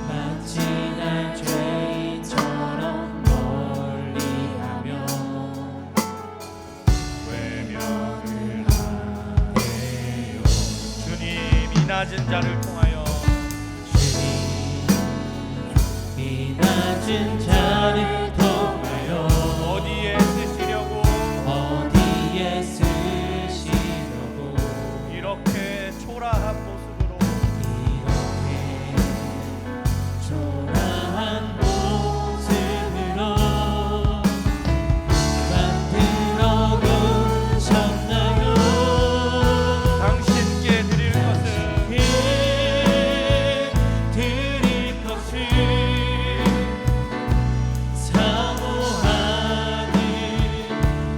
마치 날 죄인처럼 멀리하며 외면을 하네요. 주님, 이 낮은 자를 통하여 주님, 이 낮은 자를 통하여 어디에 쓰시려고 어디에 쓰시려고 이렇게 초라한 모습으로 이렇게 초라한 모습으로 만들어 놓으셨나요? 당신께 드릴 것은 드릴 것을 사모하는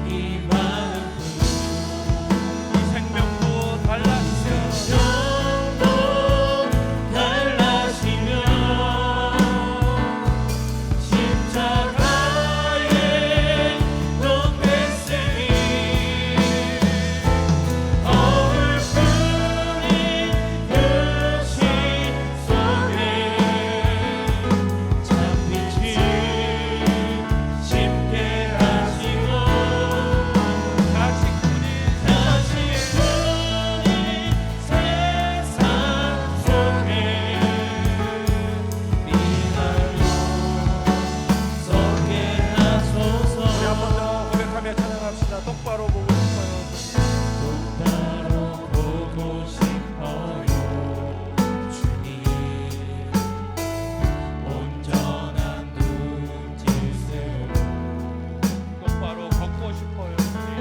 이 마음 이 생명도 달라지셔 정도 달라지며 십자가에 못 뺐으니 거울뿐인 그신 속에 참빛을 심게 하시고 자식뿐인 다시뿐인 세상 속에 미나로 섞게 하소서. 우리 한 번 더 고백하며 찬양합시다. 똑바로 보고 싶어요. 똑바로 보고 싶어요, 주님. 온전한 눈짓으로 똑바로 걷고 싶어요, 주님.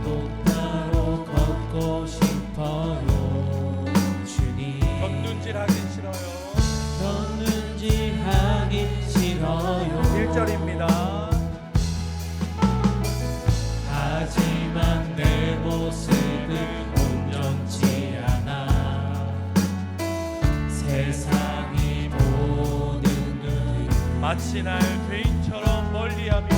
똑바로 걷고 싶어요, 주님. 곁눈질 하긴 싫어요. 걷는지 하기 싫어요. 1절입니다. 하지만 내 모습은 온전치 않아. 세상이 보는 눈 마치 날 죄인처럼 멀리하며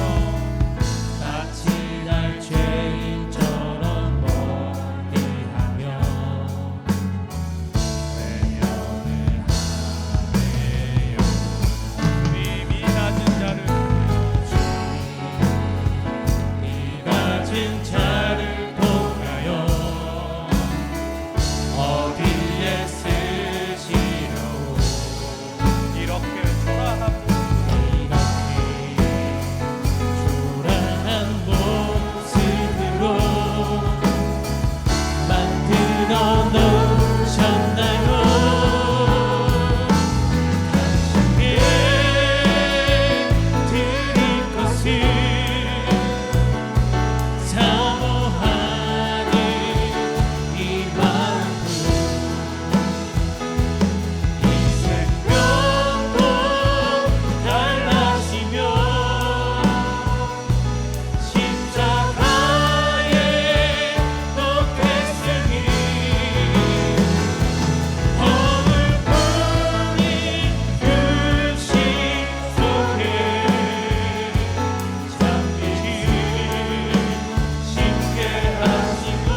마치 날 죄인처럼 멀리하며 외면을 하네요. 주님, 이 낮은 자를 이 낮은 자를 통하여 어디에 쓰시려고 이렇게 초라한 이렇게 초라한 모습으로 만들어 놓으셨나요? 당신께 드릴 것을 사모하는 이 마음 이 생명도 달라지며 십자가에 못 뺐으니 허물뿐인 그신 속에 참빛을 심게 하시고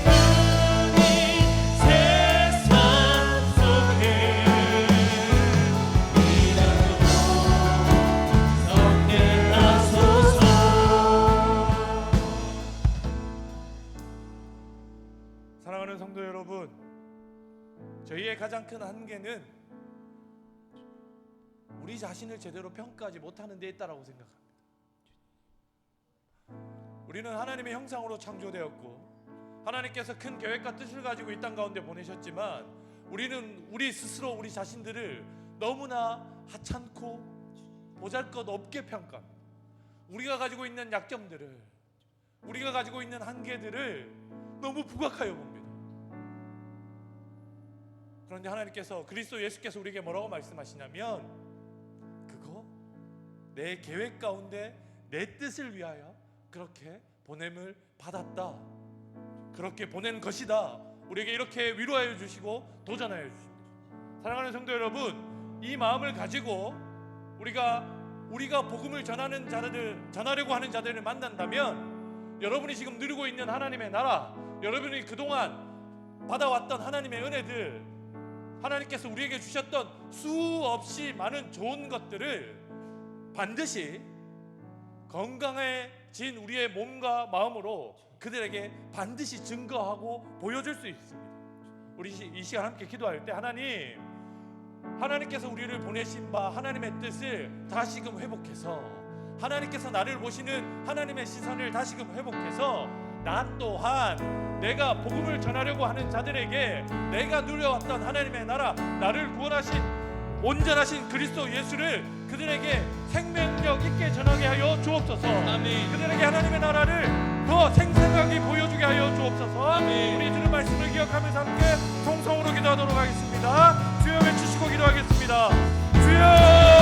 자신뿐인 세상 속에 미나로 섞게 하소서. 사랑하는 성도 여러분, 저희의 가장 큰 한계는 우리 자신을 제대로 평가하지 못하는 데 있다라고 생각합니다. 우리는 하나님의 형상으로 창조되었고 하나님께서 큰 계획과 뜻을 가지고 이 땅 가운데 보내셨지만 우리는 우리 스스로 우리 자신들을 너무나 하찮고 보잘것없게 평가합니다. 우리가 가지고 있는 약점들을, 우리가 가지고 있는 한계들을 너무 부각하여 봅니다. 그런데 하나님께서 그리스도 예수께서 우리에게 뭐라고 말씀하시냐면 그거 내 계획 가운데 내 뜻을 위하여 그렇게 보냄을 받았다, 그렇게 보낸 것이다. 우리에게 이렇게 위로하여 주시고 도전하여 주십니다. 사랑하는 성도 여러분, 이 마음을 가지고 우리가 복음을 전하려고 하는 자들을 만난다면 여러분이 지금 누리고 있는 하나님의 나라, 여러분이 그동안 받아왔던 하나님의 은혜들, 하나님께서 우리에게 주셨던 수없이 많은 좋은 것들을 반드시 건강해진 우리의 몸과 마음으로 그들에게 반드시 증거하고 보여줄 수 있습니다. 우리 이 시간 함께 기도할 때 하나님께서 우리를 보내신 바 하나님의 뜻을 다시금 회복해서, 하나님께서 나를 보시는 하나님의 시선을 다시금 회복해서 나 또한 내가 복음을 전하려고 하는 자들에게 내가 누려왔던 하나님의 나라, 나를 구원하신 온전하신 그리스도 예수를 그들에게 생명력 있게 전하게 하여 주옵소서. 아멘. 그들에게 하나님의 나라를 더 생생하게 보여주게 하여 주옵소서. 아멘. 우리 주는 말씀을 기억하면서 함께 통성으로 기도하도록 하겠습니다. 주여 외치시고 기도하겠습니다. 주여!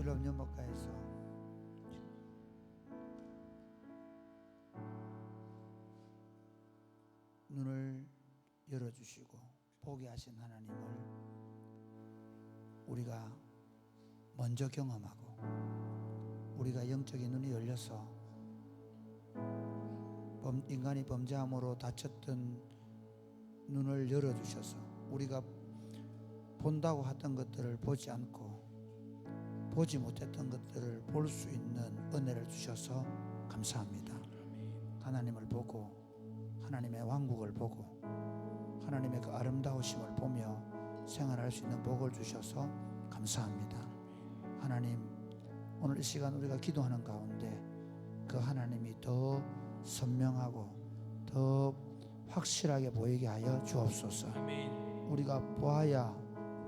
슬럼 연못가에서 눈을 열어주시고 보게 하신 하나님을 우리가 먼저 경험하고, 우리가 영적인 눈이 열려서 인간이 범죄함으로 닫혔던 눈을 열어주셔서 우리가 본다고 하던 것들을 보지 않고 보지 못했던 것들을 볼 수 있는 은혜를 주셔서 감사합니다. 하나님을 보고 하나님의 왕국을 보고 하나님의 그 아름다우심을 보며 생활할 수 있는 복을 주셔서 감사합니다. 하나님, 오늘 이 시간 우리가 기도하는 가운데 그 하나님이 더 선명하고 더 확실하게 보이게 하여 주옵소서. 우리가 보아야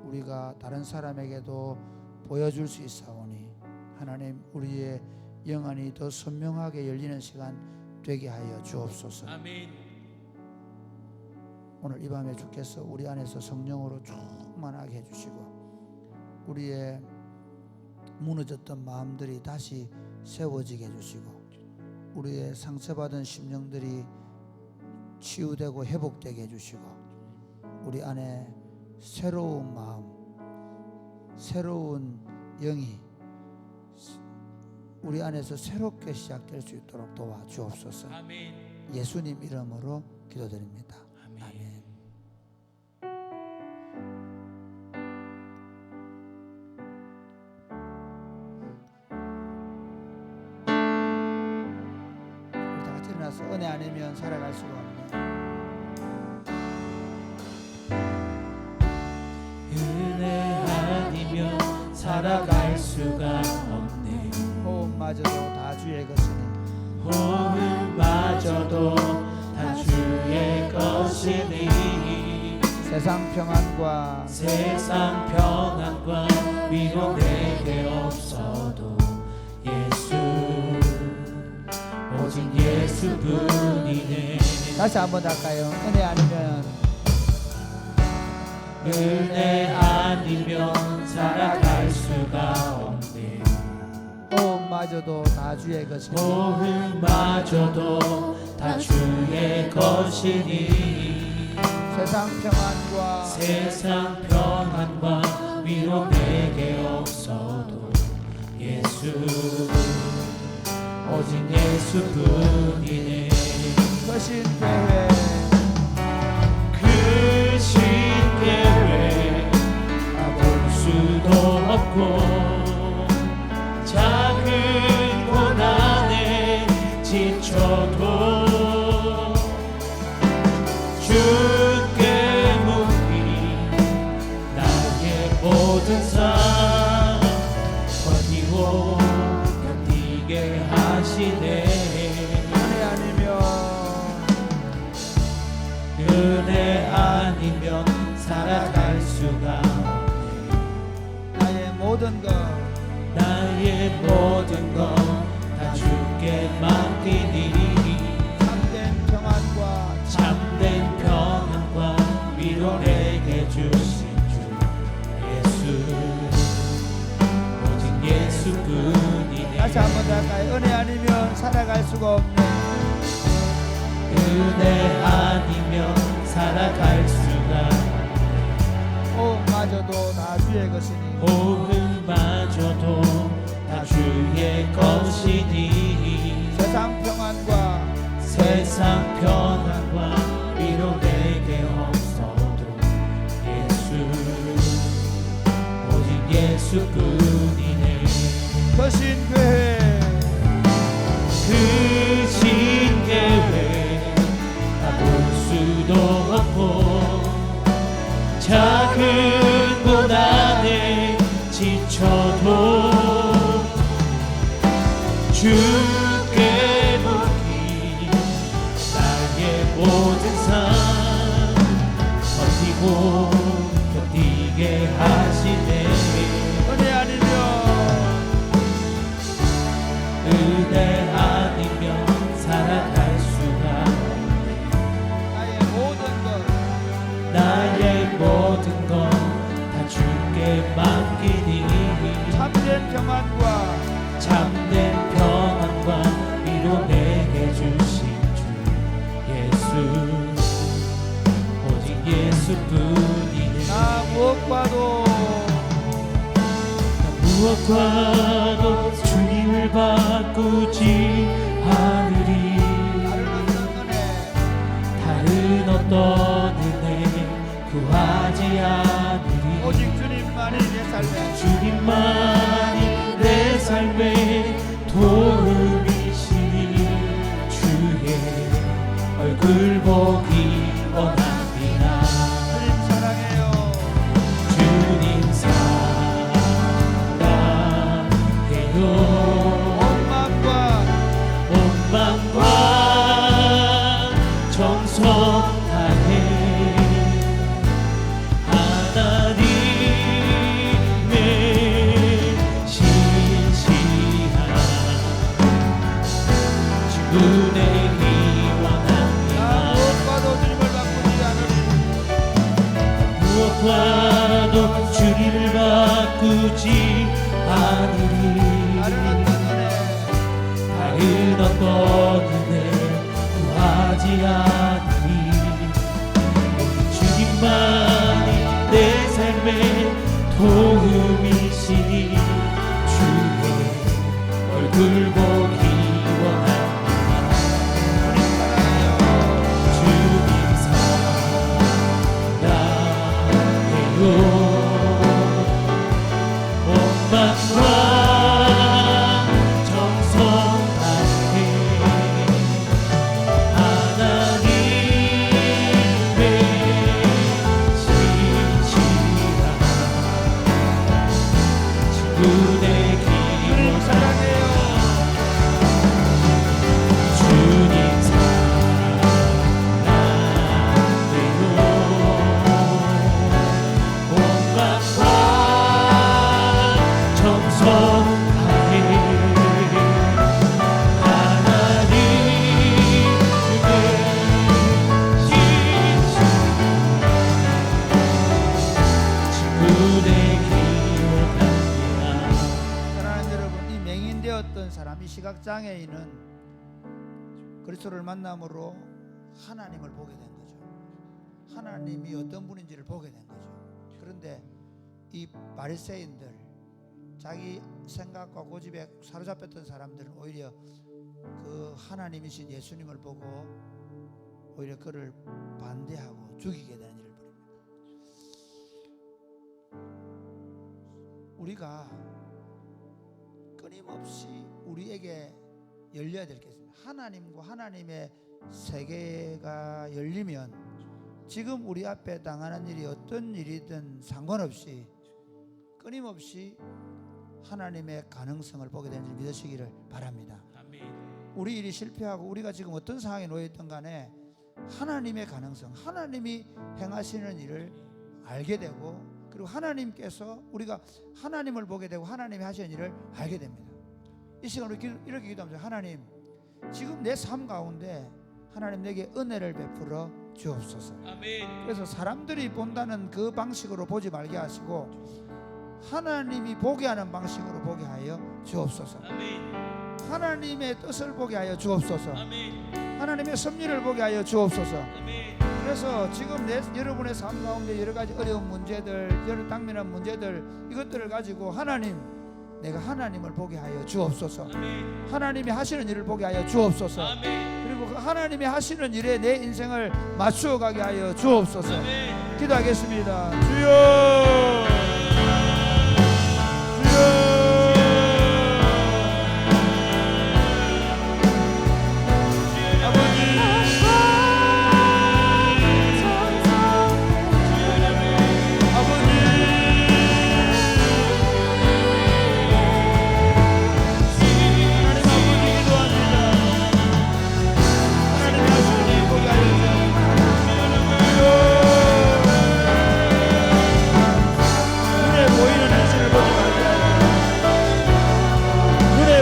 우리가 다른 사람에게도 보여줄 수 있사오니 하나님, 우리의 영안이 더 선명하게 열리는 시간 되게 하여 주옵소서. 아멘. 오늘 이 밤에 주께서 우리 안에서 성령으로 충만하게 해주시고 우리의 무너졌던 마음들이 다시 세워지게 해주시고 우리의 상처받은 심령들이 치유되고 회복되게 해주시고 우리 안에 새로운 마음, 새로운 영이 우리 안에서 새롭게 시작될 수 있도록 도와주옵소서. 아멘. 예수님 이름으로 기도드립니다. 아멘. 우리 다 같이 일어나서 은혜 아니면 살아갈 수가 없네. 은혜 아니면 살아갈 수가 없네. 호흡마저도 다 주의 것이니 호흡마저도 다 주의 것이니 세상 평안과 세상 평안과 위로 내게 없어도 예수 오직 예수뿐이네. 다시 한번 할까요? 은혜 아니면 은혜 아니면 살아갈 수가 없네. 호흡마저도 다 주의 것이니 호흡마저도 다 주의 것이니 세상 평안과 세상 평안과 위로 내게 없어도 예수 오직 예수뿐이네. 크신 교회 그 신계회 볼 수도 없고 작은 고난에 지쳐도 주께 묻기 나의 모든 삶 버티고 견디게 하시네. 은혜 아니면 은혜 아니면 살아갈 수가 없네. 나의 모든 것 나의 모든 것 다 주께 맡기니 참된 평안과 참된 평안과 위로 내게 주신 주 예수 오직 예수뿐이네. 다시 한번 더 할까요? 은혜 아니면 살아갈 수가 없네. 은혜 아니면 살아갈 수가 호흡마저도 다 주의 것이니 호흡마저도 다 주의 것이니 세상 평안과 세상 평안과 위로 내게 없어도 예수 오직 예수뿐이네. 크신 교회 그 신계회 다 볼 수도 없고 작은 고난에 지쳐도 주께 묻기 나의 모든 삶 버티고 견디게 하시네. 은혜 아니면 은혜 아니면 살아갈 수가 없네. 나의 모든 것 나의 모든 것 다 주께 맡기니 참된 평안과 참된 평안과 위로 내게 주신 주 예수 오직 예수뿐이네. 나 무엇과도 무엇과도 주님을 바꾸지 않으리. 다른 어떤 은혜 구하지 않으리. 오직 주님만이 내 삶에 주님만이 내 삶의 도움이시니 주의 얼굴 보기 원합니다. 주님 사랑해요. 주님 사랑해요. 온 마음과 정성 다해 하나님의 신실한 은혜이 원합니다. 무엇과도 주님을 바꾸지 않으리. 다른 어떤 은혜 구하지 않으리. 주님만 시각 장애인은 그리스도를 만남으로 하나님을 보게 된 거죠. 하나님이 어떤 분인지를 보게 된 거죠. 그런데 이 바리새인들, 자기 생각과 고집에 사로잡혔던 사람들은 오히려 그 하나님이신 예수님을 보고 오히려 그를 반대하고 죽이게 되는 일을 벌입니다. 우리가 끊임없이 우리에게 열려야 될 게 있습니다. 하나님과 하나님의 세계가 열리면 지금 우리 앞에 당하는 일이 어떤 일이든 상관없이 끊임없이 하나님의 가능성을 보게 되는 줄 믿으시기를 바랍니다. 우리 일이 실패하고 우리가 지금 어떤 상황에 놓여있든 간에 하나님의 가능성, 하나님이 행하시는 일을 알게 되고, 그리고 하나님께서 우리가 하나님을 보게 되고 하나님이 하시는 일을 알게 됩니다. 이 시간 우리 이렇게 기도합니다. 하나님, 지금 내 삶 가운데 하나님 내게 은혜를 베풀어 주옵소서. 그래서 사람들이 본다는 그 방식으로 보지 말게 하시고 하나님이 보게 하는 방식으로 보게 하여 주옵소서. 하나님의 뜻을 보게 하여 주옵소서. 하나님의 섭리를 보게 하여 주옵소서. 그래서 지금 여러분의 삶 가운데 여러 가지 어려운 문제들, 여러 당면한 문제들, 이것들을 가지고 하나님, 내가 하나님을 보게 하여 주옵소서. 하나님이 하시는 일을 보게 하여 주옵소서. 그리고 그 하나님이 하시는 일에 내 인생을 맞추어 가게 하여 주옵소서. 기도하겠습니다. 주여, 주여.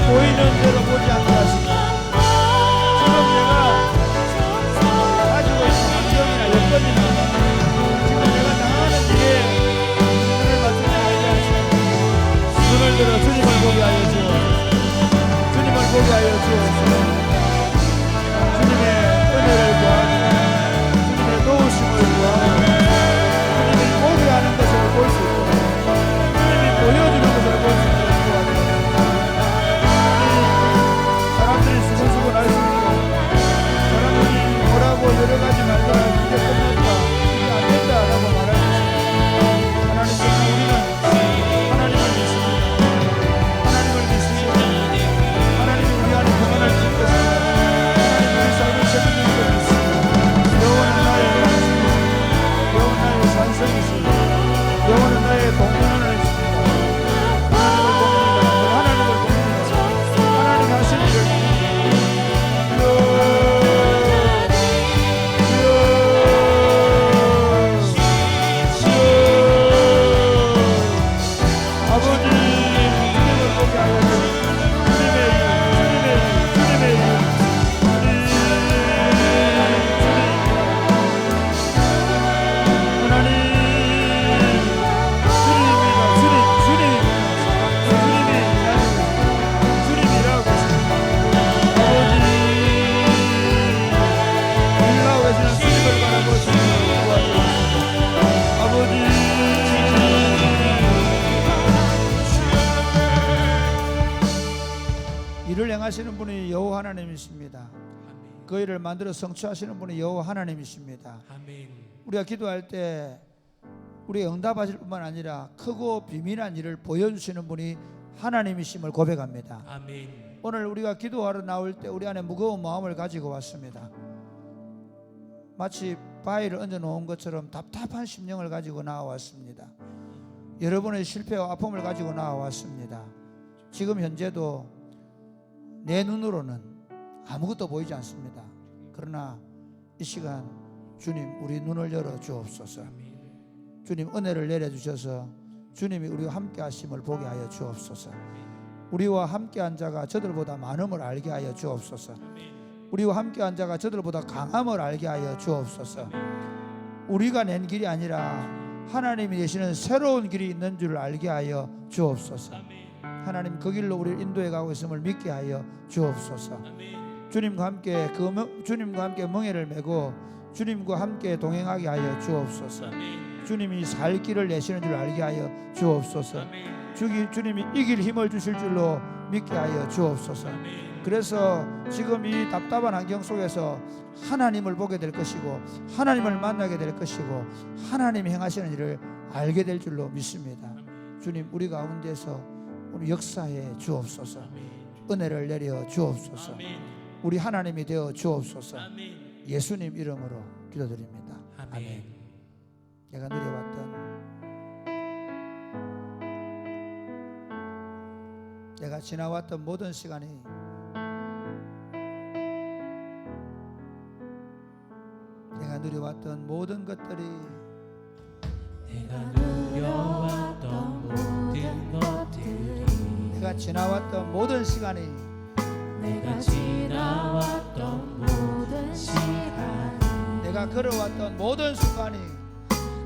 보이는 대로 보지 않게 하시고, 지금 내가 가지고 있는 환경이나 여건이나 지금 내가 당하는 일에 눈을 맞추지 않게 하시고 눈을 들어 주님을 보게 하여 주옵소서. 주님을 보게 하여 주옵소서. 주님의 은혜를 구하고 주님의 도우심을 구하고 주님이 보게 하는 것을 볼 수 있도록, 주님이 보여주는 것을 볼 수 있도록 사람들이 수고수고 날 수 있고, 사람들이 뭐라고 여러 가지 말들을 이제 끝났다, 이제 안 된다라고 말할 수 있습니다. 하나님께서 우리는 하나님을 믿습니다. 하나님을 믿습니다. 하나님이 우리 안에 평안을 줄 것입니다. 하나님 우리 삶을 책임질 줄 믿습니다. 여호와는 나의 영광이시고 여호와는 나의 산성이시고 여호와는 나의 동면을 있습니다. 하나님을 봅니다. 하나님을 봅니다. 하나님 하신 일을 일을 행하시는 분이 여호와 하나님이십니다. 그 일을 만들어 성취하시는 분이 여호와 하나님이십니다. 우리가 기도할 때 우리가 응답하실 뿐만 아니라 크고 비밀한 일을 보여주시는 분이 하나님이심을 고백합니다. 오늘 우리가 기도하러 나올 때 우리 안에 무거운 마음을 가지고 왔습니다. 마치 바위를 얹어 놓은 것처럼 답답한 심령을 가지고 나와왔습니다. 여러분의 실패와 아픔을 가지고 나와왔습니다. 지금 현재도 내 눈으로는 아무것도 보이지 않습니다. 그러나 이 시간 주님 우리 눈을 열어 주옵소서. 주님 은혜를 내려주셔서 주님이 우리와 함께 하심을 보게 하여 주옵소서. 우리와 함께한 자가 저들보다 많음을 알게 하여 주옵소서. 우리와 함께한 자가 저들보다 강함을 알게 하여 주옵소서. 우리가 낸 길이 아니라 하나님이 내시는 새로운 길이 있는 줄 알게 하여 주옵소서. 하나님 그 길로 우리를 인도해 가고 있음을 믿게 하여 주옵소서. 주님과 함께 주님과 함께 멍에를 메고 주님과 함께 동행하게 하여 주옵소서. 주님이 살 길을 내시는 줄 알게 하여 주옵소서. 주님이 이길 힘을 주실 줄로 믿게 하여 주옵소서. 그래서 지금 이 답답한 환경 속에서 하나님을 보게 될 것이고 하나님을 만나게 될 것이고 하나님이 행하시는 일을 알게 될 줄로 믿습니다. 주님, 우리 가운데서 우리 역사해 주옵소서. 은혜를 내려 주옵소서. 우리 하나님이 되어 주옵소서. 예수님 이름으로 기도드립니다. 아멘. 내가 누려왔던, 내가 지나왔던 모든 시간이 내가 누려왔던 모든 것들이 내가 누려왔던 모든 것들이 내가 지나왔던 모든 시간이 내가 지나왔던 모든 시간이 내가 걸어왔던 모든 순간이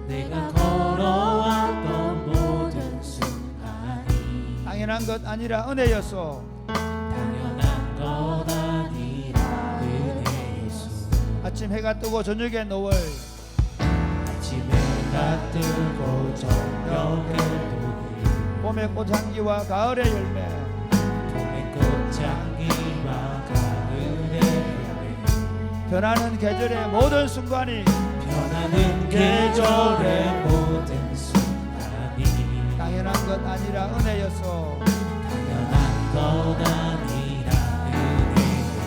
내가 걸어왔던 모든 순간이 당연한 것 아니라 은혜였소. 당연한 것 아니라 은혜였소. 아침 해가 뜨고 저녁에 노을, 아침에 해가 뜨고 저녁에 노을 봄의 꽃향기와 가을의 열매, 봄의 꽃향기와 가을의 열매 변하는 계절의 모든 순간이 변하는 계절의 모든 순간이 당연한 것 아니라 은혜였소. 당연한 것 아니라 은혜였소.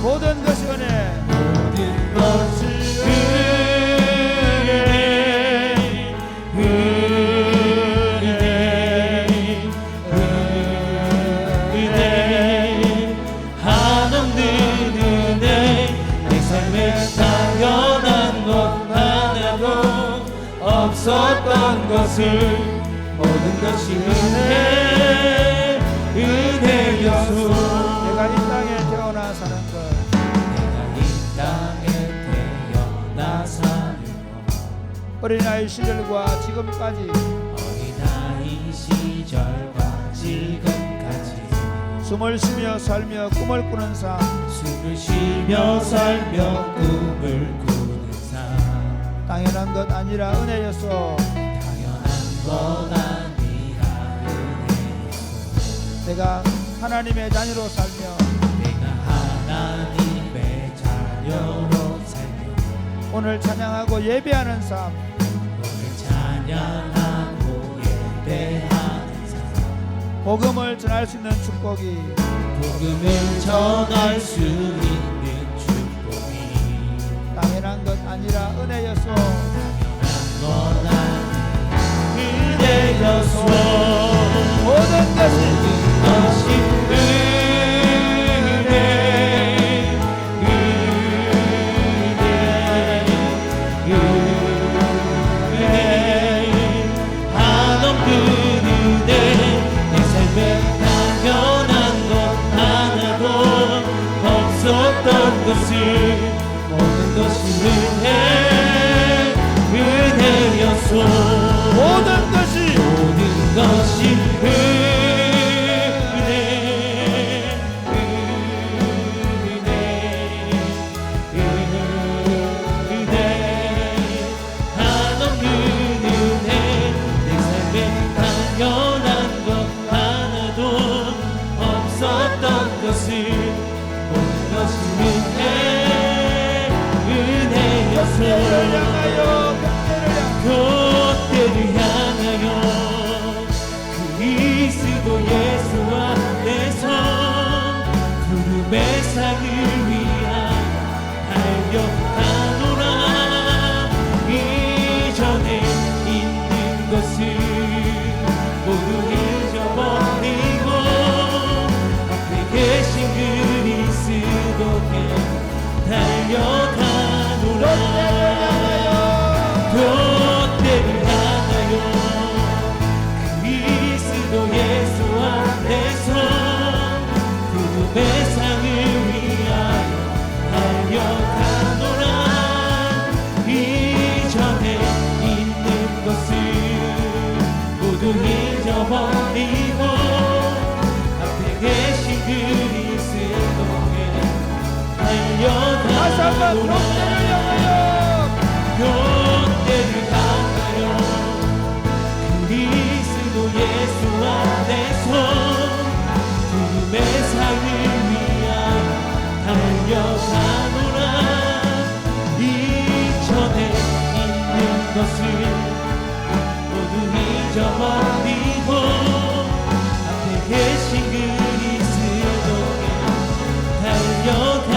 모든 것이 은혜, 모든 것이 은혜 한없는 은혜 내 삶에 당연한 것 하나도 없었던 것을 모든 것이 은혜였소. 내가 이 땅에 태어나 사는 것, 내가 이 땅에 태어나 사는 것 어린아이 시절과 지금까지 어린아이 시절과 지금까지 숨을 쉬며 살며 꿈을 꾸는 삶, 숨을 쉬며 살며 꿈을 꾸는 삶 당연한 것 아니라 은혜였소. 당연한 것 아니라 은혜였소. 내가 하나님의 자녀로 살며 내가 하나님의 자녀로 살며 오늘 찬양하고 예배하는 삶, 오늘 찬양하고 예배하는 삶 복음을 전할 수 있는 축복이 복음을 전할 수 있는 축복이 당연한 것 아니라 은혜였소. 당연한 것 아니라 은혜였소. 모든 것이 모든 것이 은혜였소. 모든 것이 모든 것이 한없는 은혜 내 삶에 당연한 것 하나도 없었던 것을 모든 것이 때를 향하여 곁대를 향하여 그리스도 예수 안에서 구름의 상을 위하여 달려가노라. 이전에 있는 것을 모두 잊어버리고 앞에 계신 그리스도께 달려가노라. 한번 교대를 향하여 교대를 향하여 그리스도 예수 안에서 죽음의 삶을 위하여 달려가노라. 이전에 있는 것을 모두 잊어버리고 앞에 계신 그리스도께 달려가노라.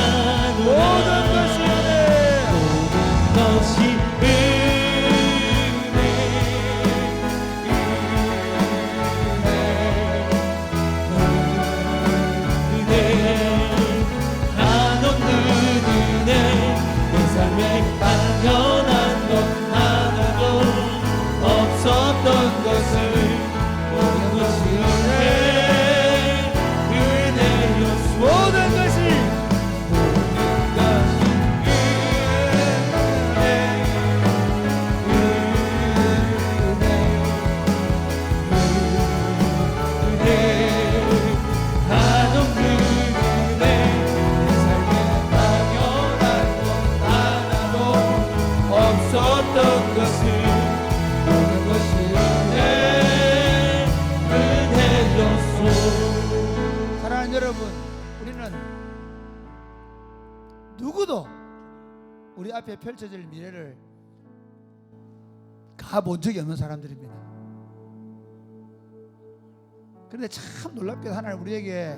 모든 것이 은혜, 모든 것이 당연한 것 하나도 없었던 것을 모든 것이 은혜였소. 모든 것이 없었던 것을 모든 것이 은혜였소. 사랑하는 여러분, 우리는 누구도 우리 앞에 펼쳐질 미래를 가본 적이 없는 사람들입니다. 그런데 참 놀랍게도 하나님 우리에게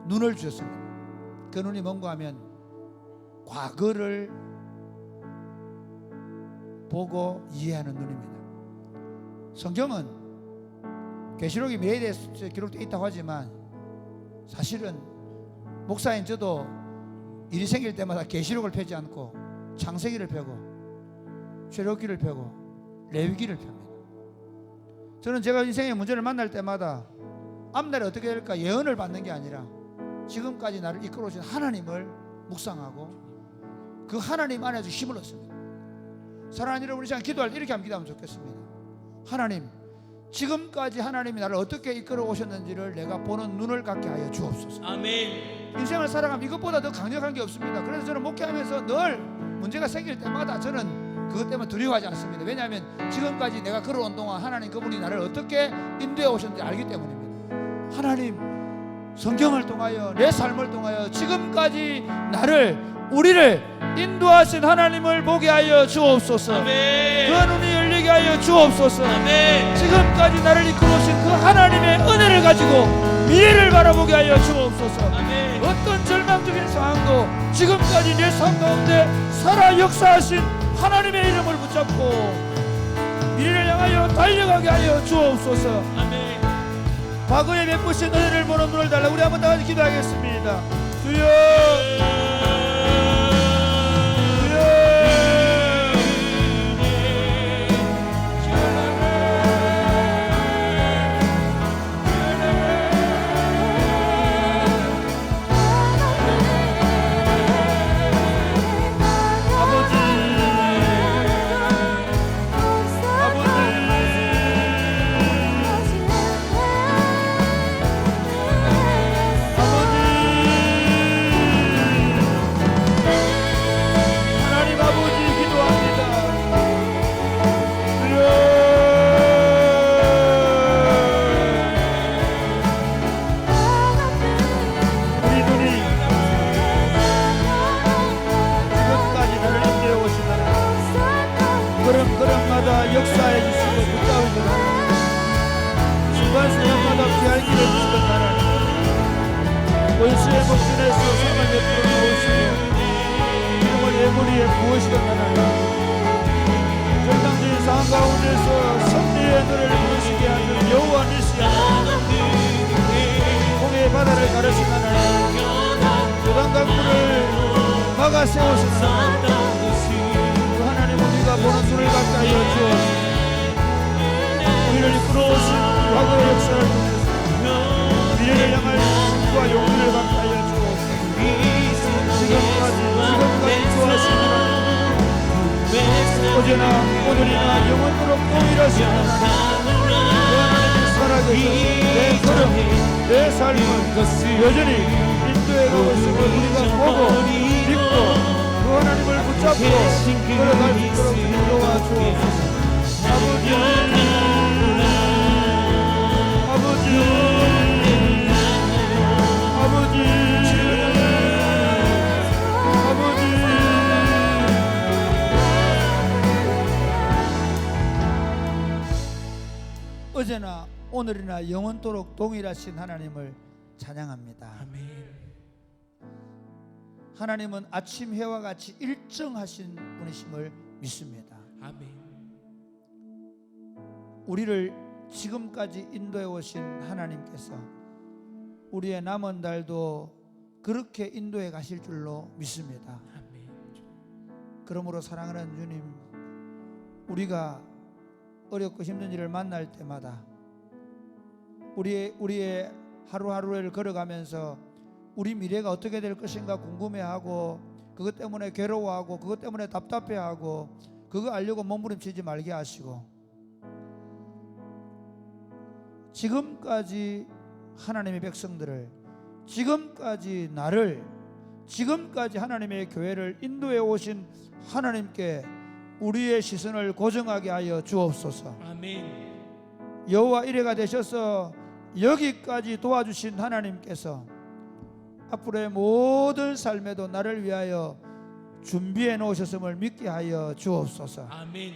눈을 주셨습니다. 그 눈이 뭔가 하면 과거를 보고 이해하는 눈입니다. 성경은 계시록이 미래에 대해서 기록되어 있다고 하지만 사실은 목사인 저도 일이 생길 때마다 계시록을 펴지 않고 창세기를 펴고 출애굽기를 펴고 레위기를 펴니다. 저는 제가 인생의 문제를 만날 때마다 앞날에 어떻게 될까 예언을 받는 게 아니라 지금까지 나를 이끌어 오신 하나님을 묵상하고 그 하나님 안에서 힘을 얻습니다. 사랑하는 여러분, 우리 시간 기도할 때 이렇게 한번 기도하면 좋겠습니다. 하나님, 지금까지 하나님이 나를 어떻게 이끌어 오셨는지를 내가 보는 눈을 갖게 하여 주옵소서. 아멘. 인생을 살아가면 이것보다 더 강력한 게 없습니다. 그래서 저는 목회하면서 늘 문제가 생길 때마다 저는 그것 때문에 두려워하지 않습니다. 왜냐하면 지금까지 내가 걸어온 동안 하나님 그분이 나를 어떻게 인도해 오셨는지 알기 때문입니다. 하나님, 성경을 통하여 내 삶을 통하여 지금까지 우리를 인도하신 하나님을 보게 하여 주옵소서. 아멘. 그 눈이 열리게 하여 주옵소서. 아멘. 지금까지 나를 이끌어오신 그 하나님의 은혜를 가지고 미래를 바라보게 하여 주옵소서. 아멘. 어떤 절망적인 상황도 지금까지 내 삶 가운데 살아 역사하신 하나님의 이름을 붙잡고 미래를 향하여 달려가게 하여 주옵소서. 아멘. 과거에 베푸신 은혜를 보는 눈을 달라. 우리 한번 다 같이 기도하겠습니다. 주여, 걸음걸음마다 역사해 주시고 붙잡으시는 하나님, 순간순간마다 귀할 길을 주시던 하나님, 원수의 목전에서 상을 베풀어 놓으시고 이름을 예물위에 부으시던 하나님, 절망적인 상황 가운데서 승리의 노래를 부르시게 하는 여호와 니시 하나님, 홍해의 바다를 가르신 하나님, 요단강물을 막아 세우신 하나님, 우리가 보는 눈을 갖게 하여 주옵소서. 우리를 이끌어오신 과거의 역사를 통해서 미래를 향할 힘과 용기를 갖게 하여 주옵소서. 지금까지 주하신 하나님, 어제나 오늘이나 영원토록 동일하신 하나님, 그 하나님이 살아계셔서 내 삶은 여전히 인도해 인도해 가고 있음을 우리가 보고 믿고 그 하나님을 붙잡고 걸어갈 수 있도록 인도와 주옵소서. 아버지, 아버지, 아버지, 아버지. 어제나 오늘이나 영원토록 동일하신 하나님을 찬양합니다. 아멘. 하나님은 아침 해와 같이 일정하신 분이심을 믿습니다. 아멘. 우리를 지금까지 인도해 오신 하나님께서 우리의 남은 날도 그렇게 인도해 가실 줄로 믿습니다. 아멘. 그러므로 사랑하는 주님, 우리가 어렵고 힘든 일을 만날 때마다 우리의 하루하루를 걸어가면서 우리 미래가 어떻게 될 것인가 궁금해하고 그것 때문에 괴로워하고 그것 때문에 답답해하고 그거 알려고 몸부림치지 말게 하시고 지금까지 하나님의 백성들을 지금까지 나를 지금까지 하나님의 교회를 인도해 오신 하나님께 우리의 시선을 고정하게 하여 주옵소서. 아멘. 여호와 이레가 되셔서 여기까지 도와주신 하나님께서 앞으로의 모든 삶에도 나를 위하여 준비해 놓으셨음을 믿게 하여 주옵소서. 아멘.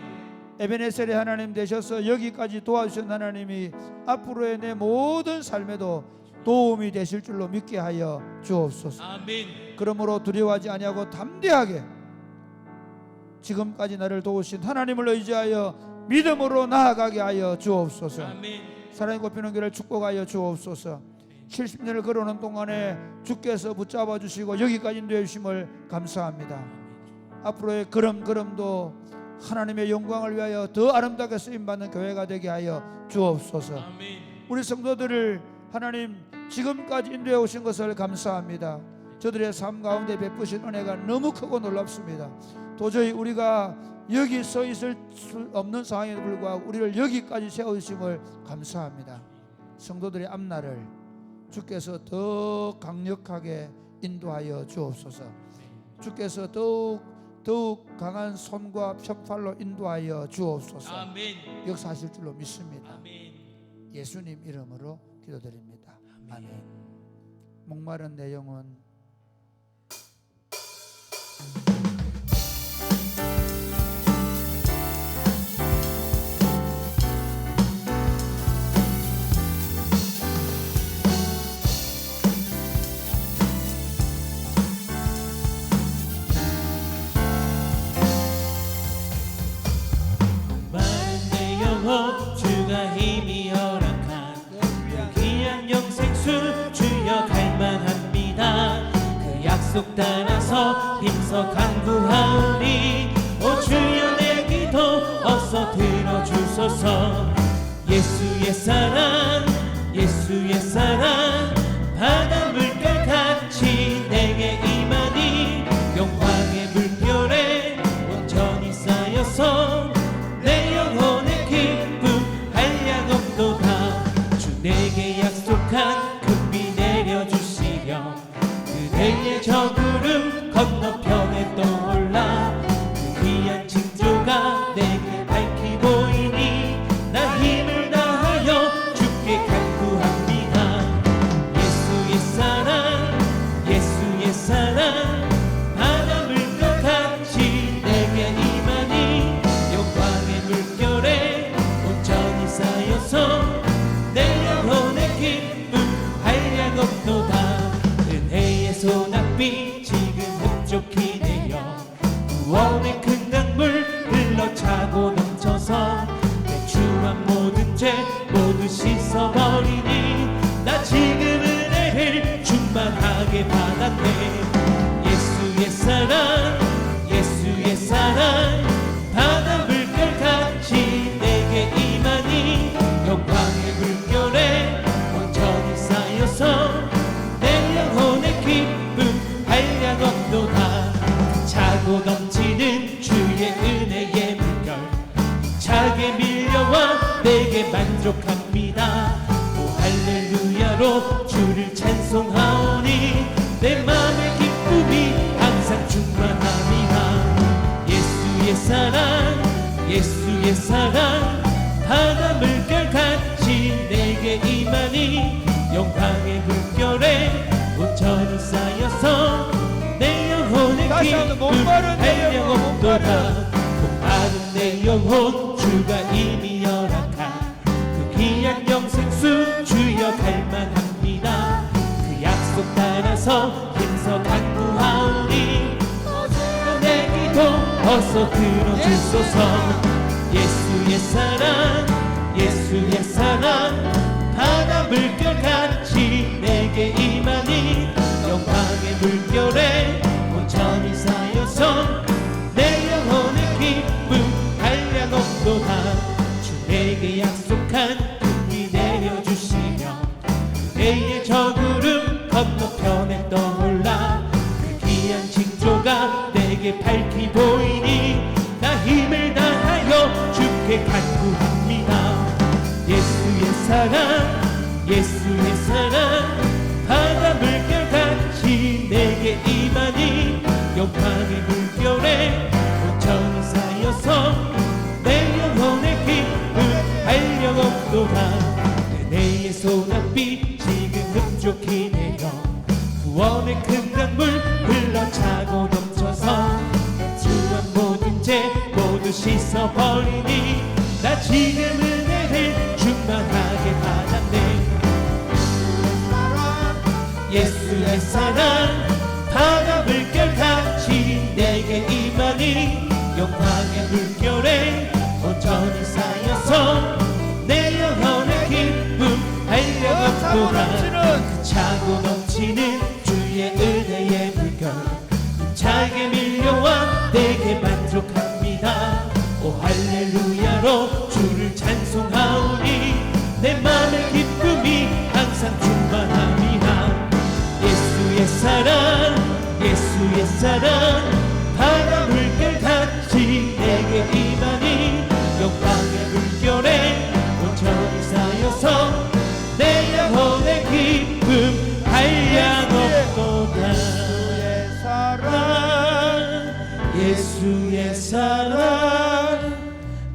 에베네셀의 하나님 되셔서 여기까지 도와주신 하나님이 앞으로의 내 모든 삶에도 도움이 되실 줄로 믿게 하여 주옵소서. 아멘. 그러므로 두려워하지 아니하고 담대하게 지금까지 나를 도우신 하나님을 의지하여 믿음으로 나아가게 하여 주옵소서. 아멘. 사랑이 꼽히는 길을 축복하여 주옵소서. 70년을 걸어오는 동안에 주께서 붙잡아 주시고 여기까지 인도해 주심을 감사합니다. 앞으로의 걸음걸음도 하나님의 영광을 위하여 더 아름답게 쓰임받는 교회가 되게 하여 주옵소서. 아멘. 우리 성도들을 하나님 지금까지 인도해 오신 것을 감사합니다. 저들의 삶 가운데 베푸신 은혜가 너무 크고 놀랍습니다. 도저히 우리가 여기 서 있을 수 없는 상황에도 불구하고 우리를 여기까지 세우심을 감사합니다. 성도들의 앞날을 주께서 더 강력하게 인도하여 주옵소서. 주께서 더욱 강한 손과 펴팔로 인도하여 주옵소서. 아멘. 역사하실 줄로 믿습니다. 아멘. 예수님 이름으로 기도드립니다. 아멘. 아멘. 목마른 내 영혼 주가 힘이 허락한 그 귀한 영생수 주여 갈망합니다. 그 약속 따라서 힘써 간구하오니 오 주여 내 기도 어서 들어주소서. 예수의 사랑 예수의 사랑 바다 물결 같이 내게 임하니 영광의 물결에 온전히 쌓여서 내 영혼의 기쁨 한량없도다. 주 내게 약속한 금비 내려주시려 그대의 저 구름 건너편에 떠올라 그 귀한 징조가 내게 밝히 보이니 나 힘을 다하여 주께 간구합니다. 예수의 사랑 예수의 사랑 바다 물결 같이 내게 임하니 영광의 물결에 온전히 쌓여서 내 영혼의 기쁨 한량없도다. 은혜의 소낙비 지금 흡족히 내려 구원의 큰 강물 흘러차고 넘쳐서 내 추한 모든 죄 모두 씻어버리니 나 지금 은혜를 충만하게 받았네. 예수의 사랑 예수의 사랑 바다 물결 같이 내게 임하니 영광의 물결에 온전히 쌓여서 내 영혼의 기쁨 한량없도다. 차고 넘치는 주의 은혜의 물결 차게 밀려와 내게 만족합니다. 오 할렐루야로 주를 찬송하오니 내 사랑 예수의 사랑 바다 물결같이 내게 임하니 영광의 물결에 온전히 쌓여서 내 영혼의 다시 한번 목마른 내 영혼, 한량없도다. 목마른 내 영혼 주가 이미 허락한 그 귀한 영생수 주여 갈망합니다. 그 약속 따라서 힘써 간구하오니 내 기도 어서 들어주소서. 예수의 사랑 예수의 사랑 바다 물결같이 내게 임하니 영광의 물결에 온전히 쌓여서 내 영혼의 기쁨 한량없도다. 주 내게 약속한 금이 내려주시며 그대의 저 구름 건너편에 떠올라 그 귀한 징조가 내게 밝히 보이니 나 힘을 다하여 주께 간구합니다. 예수의 사랑 예수의 사랑 바다 물결같이 내게 임하니 영광의 물결에 온전히 쌓여서 내 영혼의 기쁨 한량없도다. 내의 소낙비 지금 흡족히 내려 구원의 큰 강물 흘러차고 넘쳐서 주한 모든 죄 모두 씻어버리니 나 지금 은혜를 충만하게 받았네. 예수의 사랑 바다 물결같이 내게 임하니 영광의 물결에 온전히 쌓여서 내 영혼의 기쁨 한량없도다. 그 차고 넘치는 주의 은혜의 물결 힘차게 밀려와 내게 만족합니다. 오 할렐루야로 주를 찬송하오니 내 맘의 기쁨이 항상 충만함이라. 예수의 사랑 예수의 사랑 바다 물결같이 내게 임하니 영광의 물결에 온전히 쌓여서 내 영혼의 기쁨 한량없도다. 예수의 사랑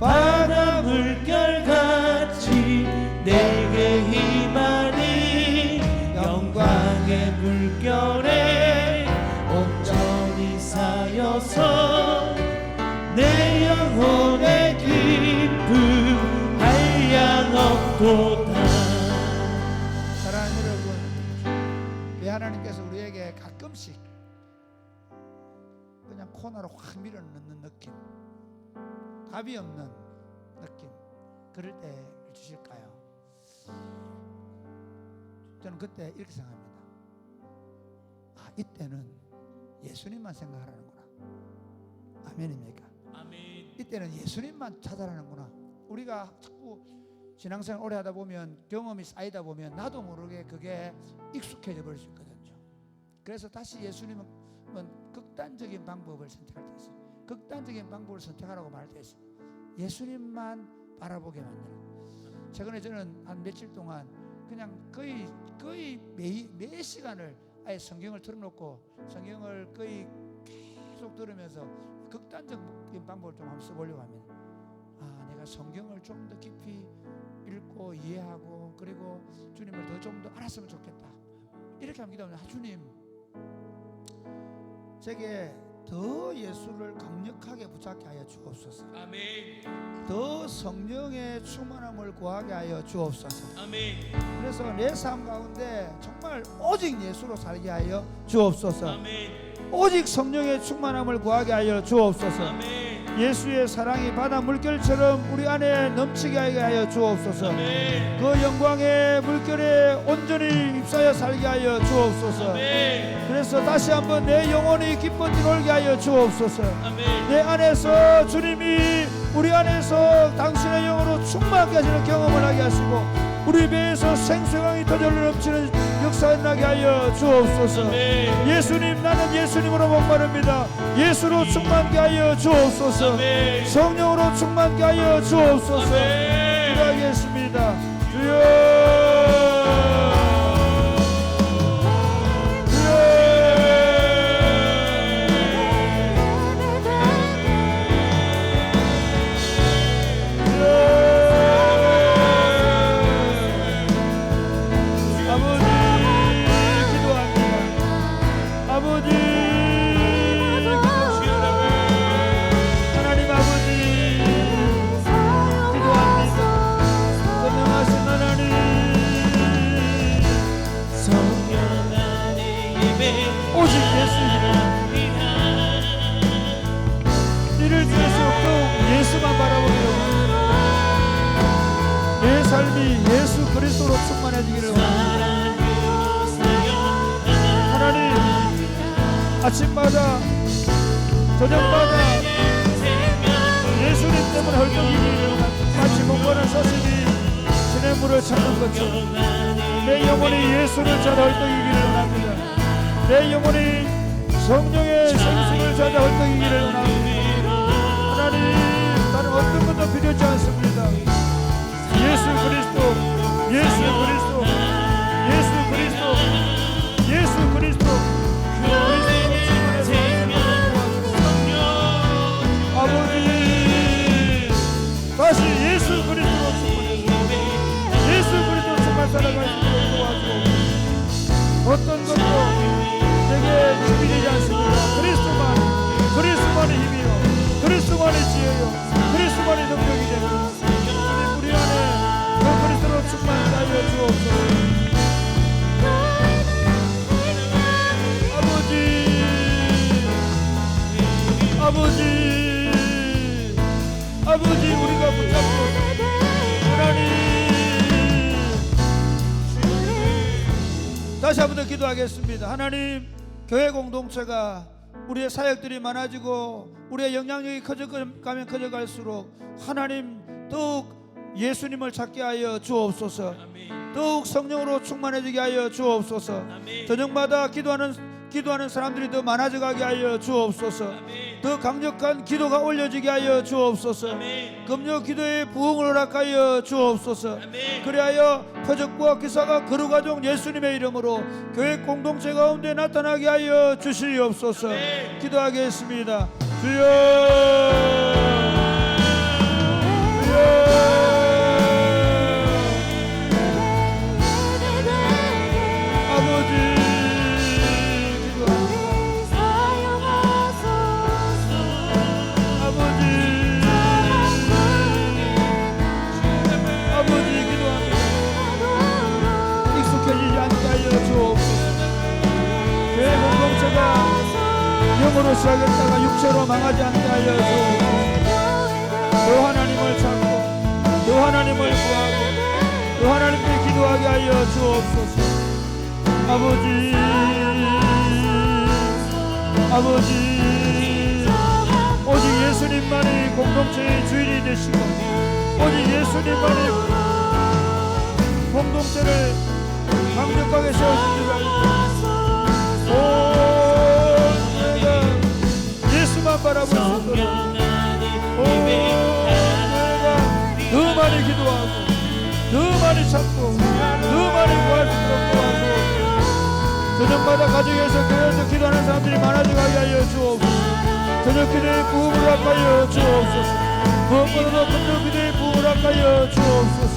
바다 물결같이 내게 임하니 영광의 물결에 온전히 쌓여서 내 영혼의 기쁨 한량없도다. 사랑하는 여러분, 왜 하나님께서 우리에게 가끔씩 그냥 코너로 확 밀어넣는 느낌, 답이 없는 느낌, 그럴 때 주실까요? 저는 그때 이렇게 생각합니다. 아, 이때는 예수님만 생각하라는구나. 아멘입니까? 아멘. 이때는 예수님만 찾아라는구나. 우리가 자꾸 신앙생활 오래 하다 보면 경험이 쌓이다 보면 나도 모르게 그게 익숙해져 버릴 수 있거든요. 그래서 다시 예수님은 극단적인 방법을 선택할 때 있어요. 극단적인 방법을 선택하라고 말할 때 있어요. 예수님만 바라보게 만드는. 최근에 저는 한 며칠 동안 그냥 거의 매 시간을 아예 성경을 틀어놓고 성경을 거의 계속 들으면서 극단적인 방법을 좀 한번 써보려고 합니다. 아, 내가 성경을 좀 더 깊이 읽고 이해하고 그리고 주님을 좀 더 알았으면 좋겠다. 이렇게 하면 기도하면 주님, 제게 더 예수를 강력하게 붙잡게 하여 주옵소서. 아멘. 더 성령의 충만함을 구하게 하여 주옵소서. 아멘. 그래서 내 삶 가운데 정말 오직 예수로 살게 하여 주옵소서. 아멘. 오직 성령의 충만함을 구하게 하여 주옵소서. 아멘. 예수의 사랑이 바다 물결처럼 우리 안에 넘치게 하여 주옵소서. 아멘. 그 영광의 물결에 온전히 입사하여 살게 하여 주옵소서. 아멘. 그래서 다시 한번 내 영혼이 기뻐 뛰놀게 하여 주옵소서. 아멘. 내 안에서 주님이 우리 안에서 당신의 영으로 충만하게 하시는 경험을 하게 하시고 우리 배에서 생수강이 터절로 넘치는 역사가 나게 하여 주옵소서. 아멘. 예수님, 나는 예수님으로 목마릅니다. 예수로 충만케 하여 주옵소서. 아멘. 성령으로 충만케 하여 주옵소서. 아멘. 기도하겠습니다. 주여. 이를 통해서 더욱 예수만 바라보기를 원합니다. 내 삶이 예수 그리스도로 충만해지기를 원합니다. 하나님, 아침마다 저녁마다 예수님 때문에 헐떡이기를 원합니다. 마치 목마른 사슴이 시냇물을 찾는 것처럼 내 영혼이 예수를 찾아 헐떡이기를 원합니다. 내 영혼이 성령의 생수를 찾아 헐떡이기를 원합니다. 하나님, 다른 어떤 것도 필요하지 않습니다. 예수 그리스도, 예수 그리스도, 예수 그리스도, 예수 그리스도, 아버지, 다시 예수 그리스도로 충만해서 예수 그리스도로 충만 살아가시도록 도와주옵소서. 어떤 것도 내게 힘이 되지 않습니다. 그리스도만이 힘이요, 그리스도만이 지혜요, 그리스도만이 능력이 됩니다. 우리 안에 그 그리스도로 충만하여 주옵소서. 아버지, 우리가 붙잡고 하나님, 다시 한번 더 기도하겠습니다. 하나님, 교회 공동체가 우리의 사역들이 많아지고 우리의 영향력이 커져가면 커져갈수록 하나님 더욱 예수님을 찾게 하여 주옵소서. 더욱 성령으로 충만해지게 하여 주옵소서. 저녁마다 기도하는 사람들이 더 많아져가게 하여 주옵소서. 더 강력한 기도가 올려지게 하여 주옵소서. 금요 기도의 부흥을 허락하여 주옵소서. 그리하여 표적과 기사가 거룩하종 예수님의 이름으로 교회 공동체 가운데 나타나게 하여 주시옵소서. 기도하겠습니다. 주여, 주여. 영으로 시작했다가 육체로 망하지 않게 하여 주옵소서. 또 하나님을 찾고 또 하나님을 구하고 또 하나님께 기도하게 하여 주옵소서. 아버지, 오직 예수님만이 공동체의 주인이 되시고 오직 예수님만이 공동체를 강력하게 세우신 줄 알고 예수만 바라볼 수 있도록 내가 더 많이 기도하고 더 많이 찾고 더 많이 구할 수 있도록 도와주옵소서. 저녁마다 가정에서 교회에서 기도하는 사람들이 많아지게 하여 주옵소서. 저녁 기도의 부흥을 허락하여 주옵소서. 무엇보다도 금요 기도의 부흥을 허락하여 주옵소서.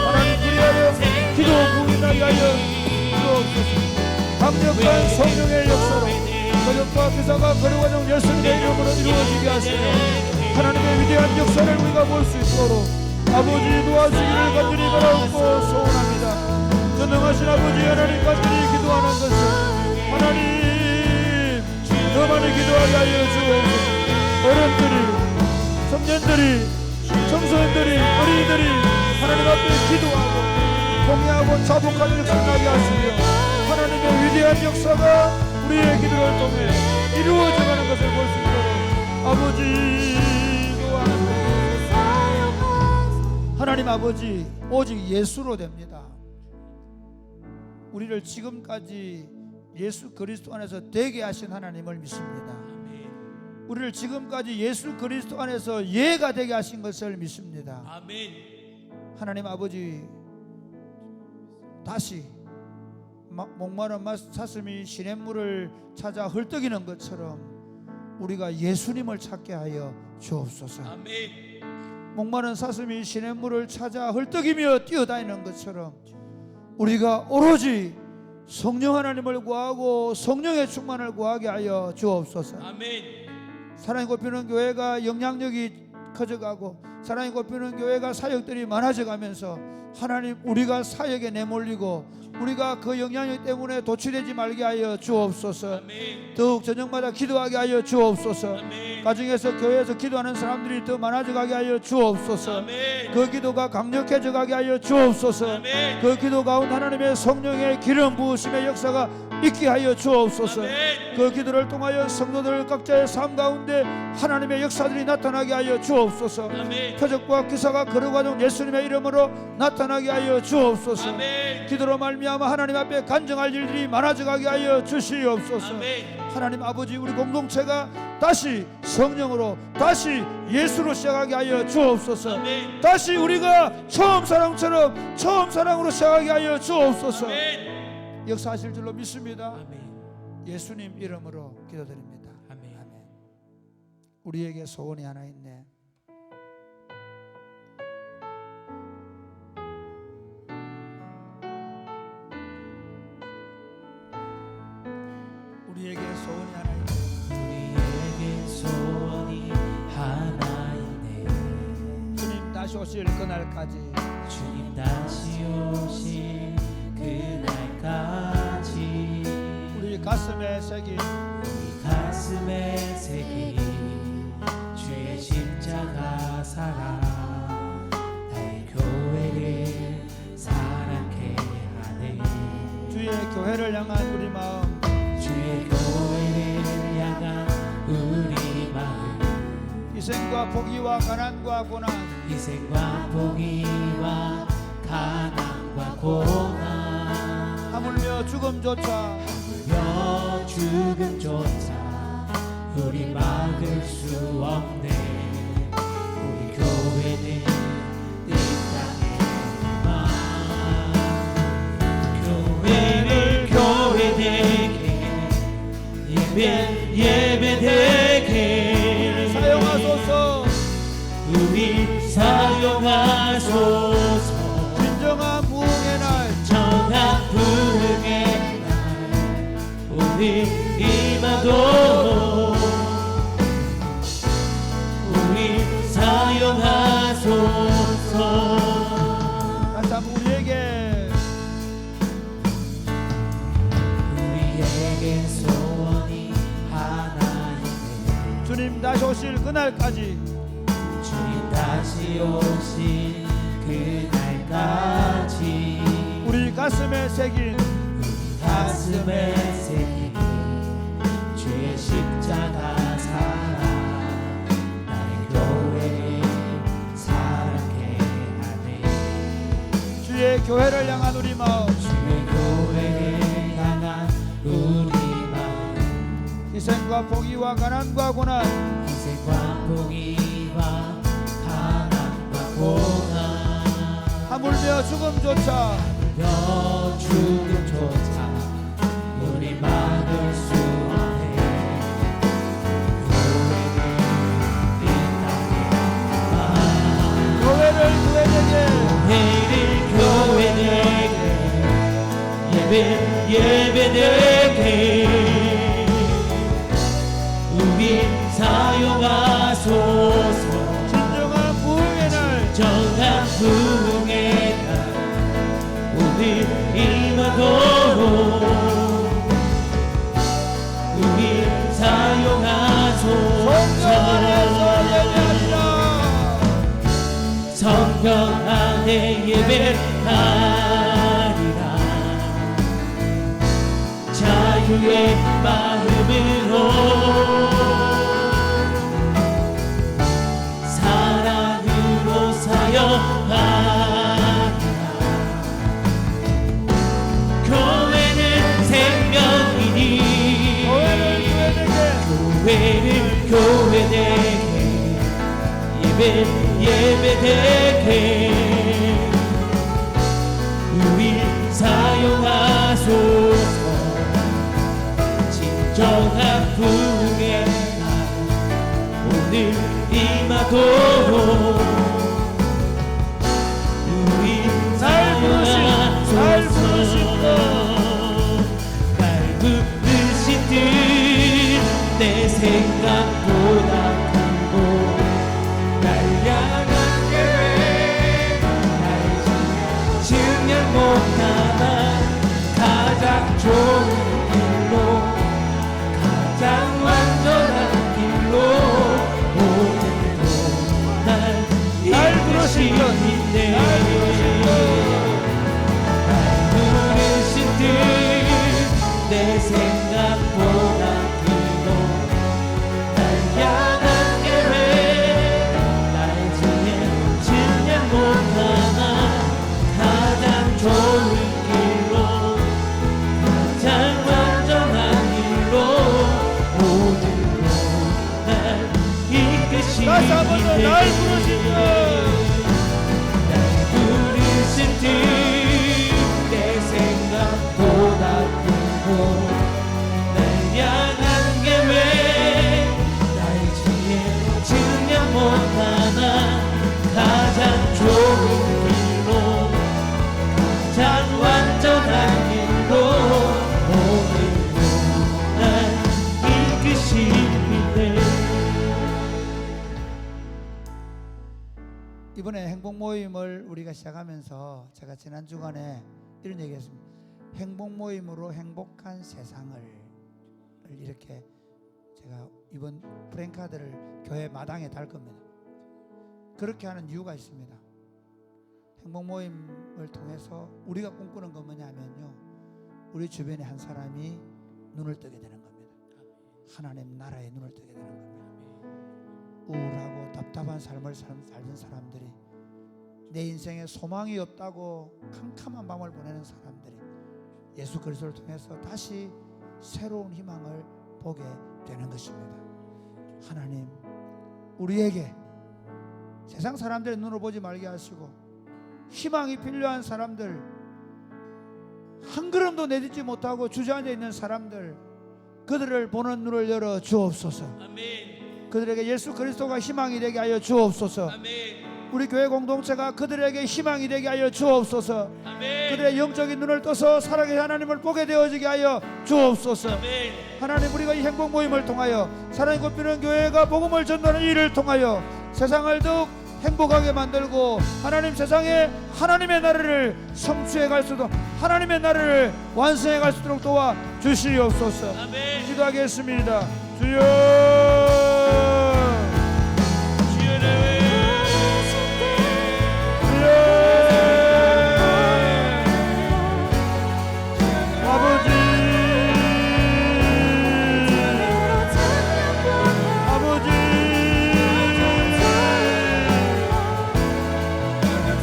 하나님, 그리하여 기도 부흥이 나게 하여 주옵소서. 강력한 성령의 역사로 표적과 기사가 거룩하종 예수님의 이름으로 이루어지게 하시며 하나님의 위대한 역사를 우리가 볼 수 있도록 아버지 도와주시기를 간절히 바라옵고 소원합니다. 전능하신 아버지 하나님, 간절히 기도하는 것은 하나님 더 많이 기도하게 하여 주옵소서. 어른들이, 청년들이, 청소년들이, 어린이들이 하나님 앞에 기도하고 공유하고 자복하는 역사를 나게 하시며 하나님의 위대한 역사가 우리의 기도를 통해 이루어져가는 것을 볼 수 있도록 아버지 도와주옵소서. 하나님 아버지, 오직 예수로 됩니다. 우리를 지금까지 예수 그리스도 안에서 되게 하신 하나님을 믿습니다. 우리를 지금까지 예수 그리스도 안에서 예가 되게 하신 것을 믿습니다. 하나님 아버지, 다시 목마른 사슴이 시냇물을 찾아 헐떡이는 것처럼 우리가 예수님을 찾게 하여 주옵소서. 목마른 사슴이 시냇물을 찾아 헐떡이며 뛰어다니는 것처럼 우리가 오로지 성령 하나님을 구하고 성령의 충만을 구하게 하여 주옵소서. 사랑이 곱히는 교회가 영향력이 커져가고 사랑이 꼽히는 교회가 사역들이 많아져 가면서 하나님 우리가 사역에 내몰리고 우리가 그 영향력 때문에 도취되지 말게 하여 주옵소서. 더욱 저녁마다 기도하게 하여 주옵소서. 가정에서 교회에서 기도하는 사람들이 더 많아져 가게 하여 주옵소서. 그 기도가 강력해져 가게 하여 주옵소서. 그 기도 가운데 하나님의 성령의 기름 부으심의 역사가 있게 하여 주옵소서. 그 기도를 통하여 성도들 각자의 삶 가운데 하나님의 역사들이 나타나게 하여 주옵소서. 표적과 기사가 걸어가는 예수님의 이름으로 나타나게 하여 주옵소서. 기도로 말미암아 하나님 앞에 간증할 일들이 많아져 가게 하여 주시옵소서. 하나님 아버지, 우리 공동체가 다시 성령으로, 다시 예수로 시작하게 하여 주옵소서. 다시 우리가 처음 사랑처럼 처음 사랑으로 시작하게 하여 주옵소서. 역사하실 줄로 믿습니다. 예수님 이름으로 기도드립니다. 아멘. 우리에게 소원이 하나 있네. 우리에게 소원이 하나 있네. 우리에게 소원이 하나 있네. 주님 다시 오실 그날까지, 주님 다시 오실 그날까지 우리 가슴에 새긴 우리 가슴에 새긴 주의 십자가 사랑, 나의 교회를 사랑케 하네. 주의 교회를 향한 우리 마음, 주의 교회를 향한 우리 마음, 희생과 포기와 가난과 고난, 희생과 포기와 가난과 고난, 하물며 죽음조차 하물며 죽음조차 우리 막을 수 없네. 우리 교회는 이 땅에만 교회를 교회되게 예배되게 사용하소서. 우리 사용하소서. 진정한 부흥의 날, 정한 부흥의 날 우리 임하도록 우리 사용하소서. 다시 한번 우리에게 소원이 하나 있네. 주님 다시 오실 그날까지, 주님 다시 오실 그날까지 우리 가슴에 새긴 우리 가슴에 새긴 주의 십자가 사랑, 나의 교회를 사랑케 하네. 주의 교회를 향한 우리 마음, 주의 교회를 향한 우리 마음, 희생과 포기와 가난과 고난, 희생과 포기와 가난과 고난, 하물며 죽음조차 며 죽음조차 우리 막을 수 없네. 교회를 교회되게 예배되게 우리 사용하소서. 진정한 부흥의 날, 정한 부흥의 날 우리 임하도록 우리 사용하소서. 성령 안에 예배하리라. 자유의 마음으로 사랑으로 사역하리라. 교회는 생명이니 교회를 교회되게 예배되게 우리 사용하소서. 진정한 부흥의 날 오늘 임하도록 우리 사용하소서. 날 부르신 듯 내 생각보다 날 향한 다시 한 번 더 날 부르신다. 부르신 뜻내 생각보다 크고 날 향한 계획 나의 지혜로 증명 못하나 가장 좋은 길로 가장 완전한 길로 오늘도 날 이끄시네. 이번에 행복 모임을 우리가 시작하면서 제가 지난 주간에 이런 얘기했습니다. 행복 모임으로 행복한 세상을 이렇게 제가 이번 프랭카드를 교회 마당에 달 겁니다. 그렇게 하는 이유가 있습니다. 행복 모임을 통해서 우리가 꿈꾸는 건 뭐냐면요, 우리 주변에 한 사람이 눈을 뜨게 되는 겁니다. 하나님 나라에 눈을 뜨게 되는 겁니다. 우울하고 답답한 삶을 살던 사람들이, 내 인생에 소망이 없다고 캄캄한 밤을 보내는 사람들이 예수 그리스도를 통해서 다시 새로운 희망을 보게 되는 것입니다. 하나님 우리에게 세상 사람들의 눈을 보지 말게 하시고 희망이 필요한 사람들, 한 걸음도 내딛지 못하고 주저앉아 있는 사람들, 그들을 보는 눈을 열어 주옵소서. 아멘. 그들에게 예수 그리스도가 희망이 되게 하여 주옵소서. 아멘. 우리 교회 공동체가 그들에게 희망이 되게 하여 주옵소서. 아멘. 그들의 영적인 눈을 떠서 사랑의 하나님을 보게 되어지게 하여 주옵소서. 아멘. 하나님, 우리가 이 행복 모임을 통하여 사랑이 꽃피는 교회가 복음을 전도하는 일을 통하여 세상을 더욱 행복하게 만들고 하나님 세상에 하나님의 나라를 성취해 갈 수 있도록, 하나님의 나라를 완성해 갈 수 있도록 도와 주시옵소서. 아멘. 기도하겠습니다. 주여, 주여 내 아버지, 아버지,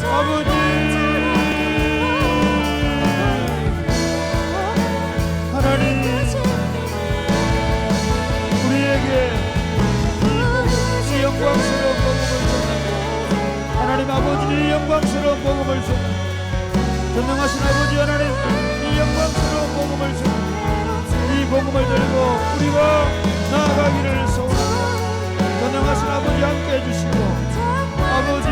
아버지, 하나님 우리에게 이 영광스러운 복음을 전하고, 하나님 아버지 이 영광스러운 복음을 전하고, 전능하신 아버지 하나님 이 영광스러운 복음을 전하고 이 복음을 들고 우리가 나아가기를 소원합니다. 전능하신 아버지 함께 해주시고 아버지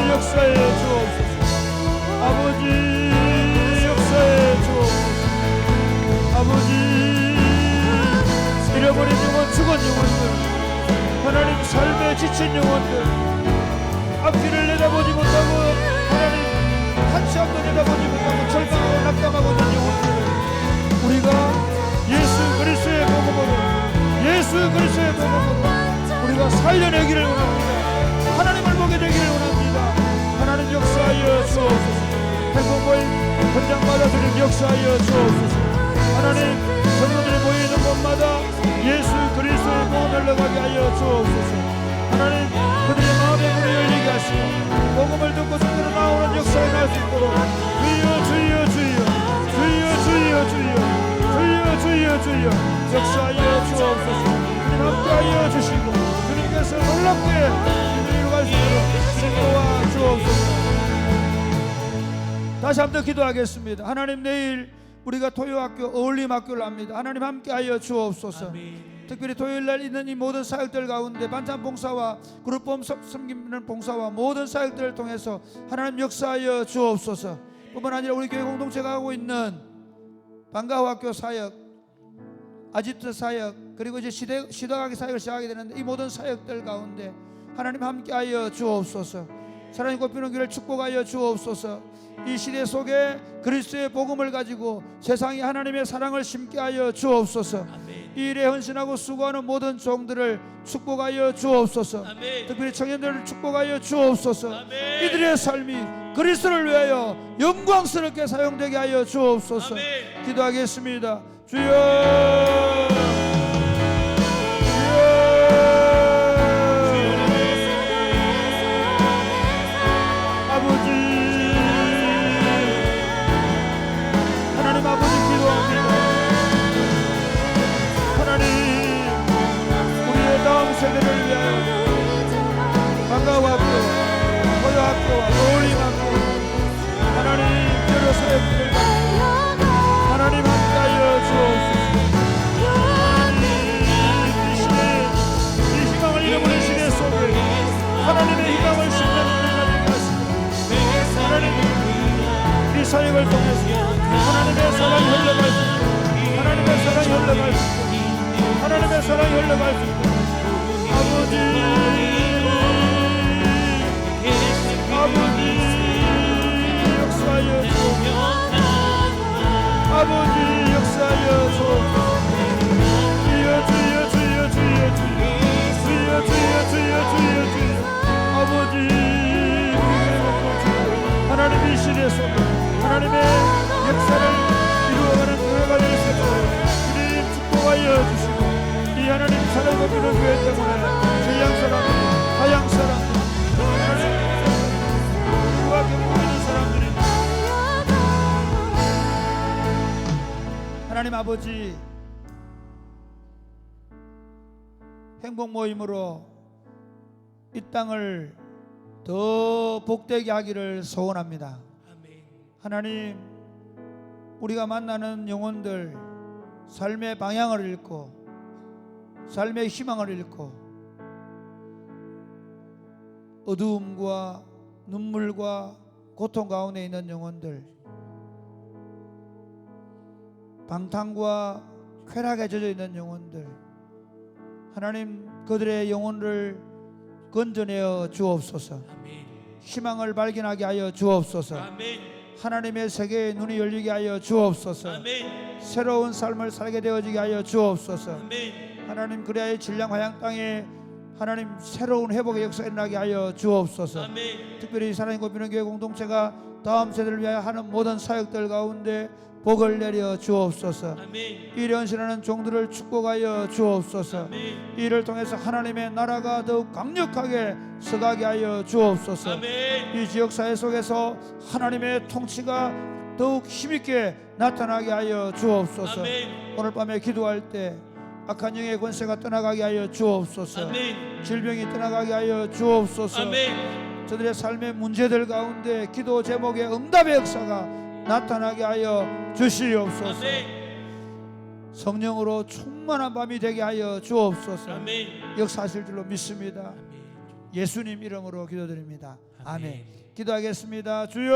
역사에 주옵소서. 아버지 역사에 주옵소서. 아버지 잃어버린 영혼, 죽은 영혼들, 하나님 삶에 지친 영혼들, 앞길을 내다보지 못하고 하나님 한치 앞도 내다보지 못하고 절망하고 낙담하고 있는 영혼들을 우리가 예수 그리스도의 복음으로, 예수 그리스도의 복음으로 우리가 살려내기를 원합니다. 하나님을 보게 되기를 원합니다. 하나님 역사하여 주옵소서. 행복모임 현장마다 드린 역사하여 주옵소서. 하나님 성도들이 모이는 곳마다 예수 그리스도의 복음을 나가게 하여 주옵소서. 하나님 그들의 마음의 문을 열리게 하시고 복음을 듣고 성도로 나오는 역사에 날 수 있도록 주여 주여 주여 주여 주여 주여 주여 주여 주여 역사하여 주옵소서. 주님 함께하여 주시고 주님께서 놀랍게 이루갈 수 있도록 주님 도와 주옵소서. 다시 한번 기도하겠습니다. 하나님 내일 우리가 토요학교 어울림학교를 합니다. 하나님 함께하여 주옵소서. 특별히 토요일날 있는 이 모든 사역들 가운데 반찬 봉사와 그룹봄 섬기는 봉사와 모든 사역들을 통해서 하나님 역사하여 주옵소서. 뿐만 아니라 우리 교회 공동체가 하고 있는 방과후학교 사역, 아지트 사역, 그리고 이제 시대가기 사역을 시작하게 되는데 이 모든 사역들 가운데 하나님 함께하여 주옵소서. 사랑이 꽃피는 길을 축복하여 주옵소서. 이 시대 속에 그리스도의 복음을 가지고 세상에 하나님의 사랑을 심게 하여 주옵소서. 이 일에 헌신하고 수고하는 모든 종들을 축복하여 주옵소서. 특별히 청년들을 축복하여 주옵소서. 이들의 삶이 그리스도를 위하여 영광스럽게 사용되게 하여 주옵소서. 기도하겠습니다. 주여, 아버지 기도합니다. 하나님 우리의 다음 세대를 위하여 주와 놀림하고 하나님 들어서의 불을 하나님 함께하여 주옵소서. 이 희망을 잃어버린 시대 속에 하나님의 희망을 심는 우리가 되었습니다. 하나님 이 사역을 통해서 하나님의 사랑이 흘러갈 수 있도록 하나님의 사랑이 흘러갈 수 있도록 하나님의 사랑이 흘러갈 수 있도록 아버지 역사하여 주옵소서. 아버지 역사하여 주옵소서. 주여 주여 주여 주여 주여 주여 주여 주여 주여 아버지 우리의 목을 주여 하나님 이 시대 속에 하나님의 역사를 이루어가는 교회가 될 수 있도록 주님 축복하여 주시고 이 하나님 사랑을 베푸는 교회 때문에 서양 사람들이 하양 사람들이 주와 경고하는 사람들이 하나님 아버지 행복 모임으로 이 땅을 더 복되게 하기를 소원합니다. 하나님 우리가 만나는 영혼들 삶의 방향을 잃고 삶의 희망을 잃고 어두움과 눈물과 고통 가운데 있는 영혼들 방탕과 쾌락에 젖어 있는 영혼들 하나님 그들의 영혼을 건져내어 주옵소서. 희망을 발견하게 하여 주옵소서. 하나님의 세계에 눈이 열리게 하여 주옵소서. 새로운 삶을 살게 되어지게 하여 주옵소서. 하나님 그래야 진량 화양 땅에 하나님 새로운 회복의 역사가 일어나게 하여 주옵소서. 특별히 사랑의 꽃피는 교회 공동체가 다음 세대를 위하여 하는 모든 사역들 가운데 복을 내려 주옵소서. 이 연신하는 종들을 축복하여 주옵소서. 이를 통해서 하나님의 나라가 더욱 강력하게 서가게 하여 주옵소서. 이 지역사회 속에서 하나님의 통치가 더욱 힘있게 나타나게 하여 주옵소서. 오늘 밤에 기도할 때 악한 영의 권세가 떠나가게 하여 주옵소서. 질병이 떠나가게 하여 주옵소서. 저들의 삶의 문제들 가운데 기도 제목의 응답의 역사가 나타나게 하여 주시옵소서. 성령으로 충만한 밤이 되게 하여 주옵소서. 역사하실 줄로 믿습니다. 예수님 이름으로 기도드립니다. 아멘. 기도하겠습니다. 주여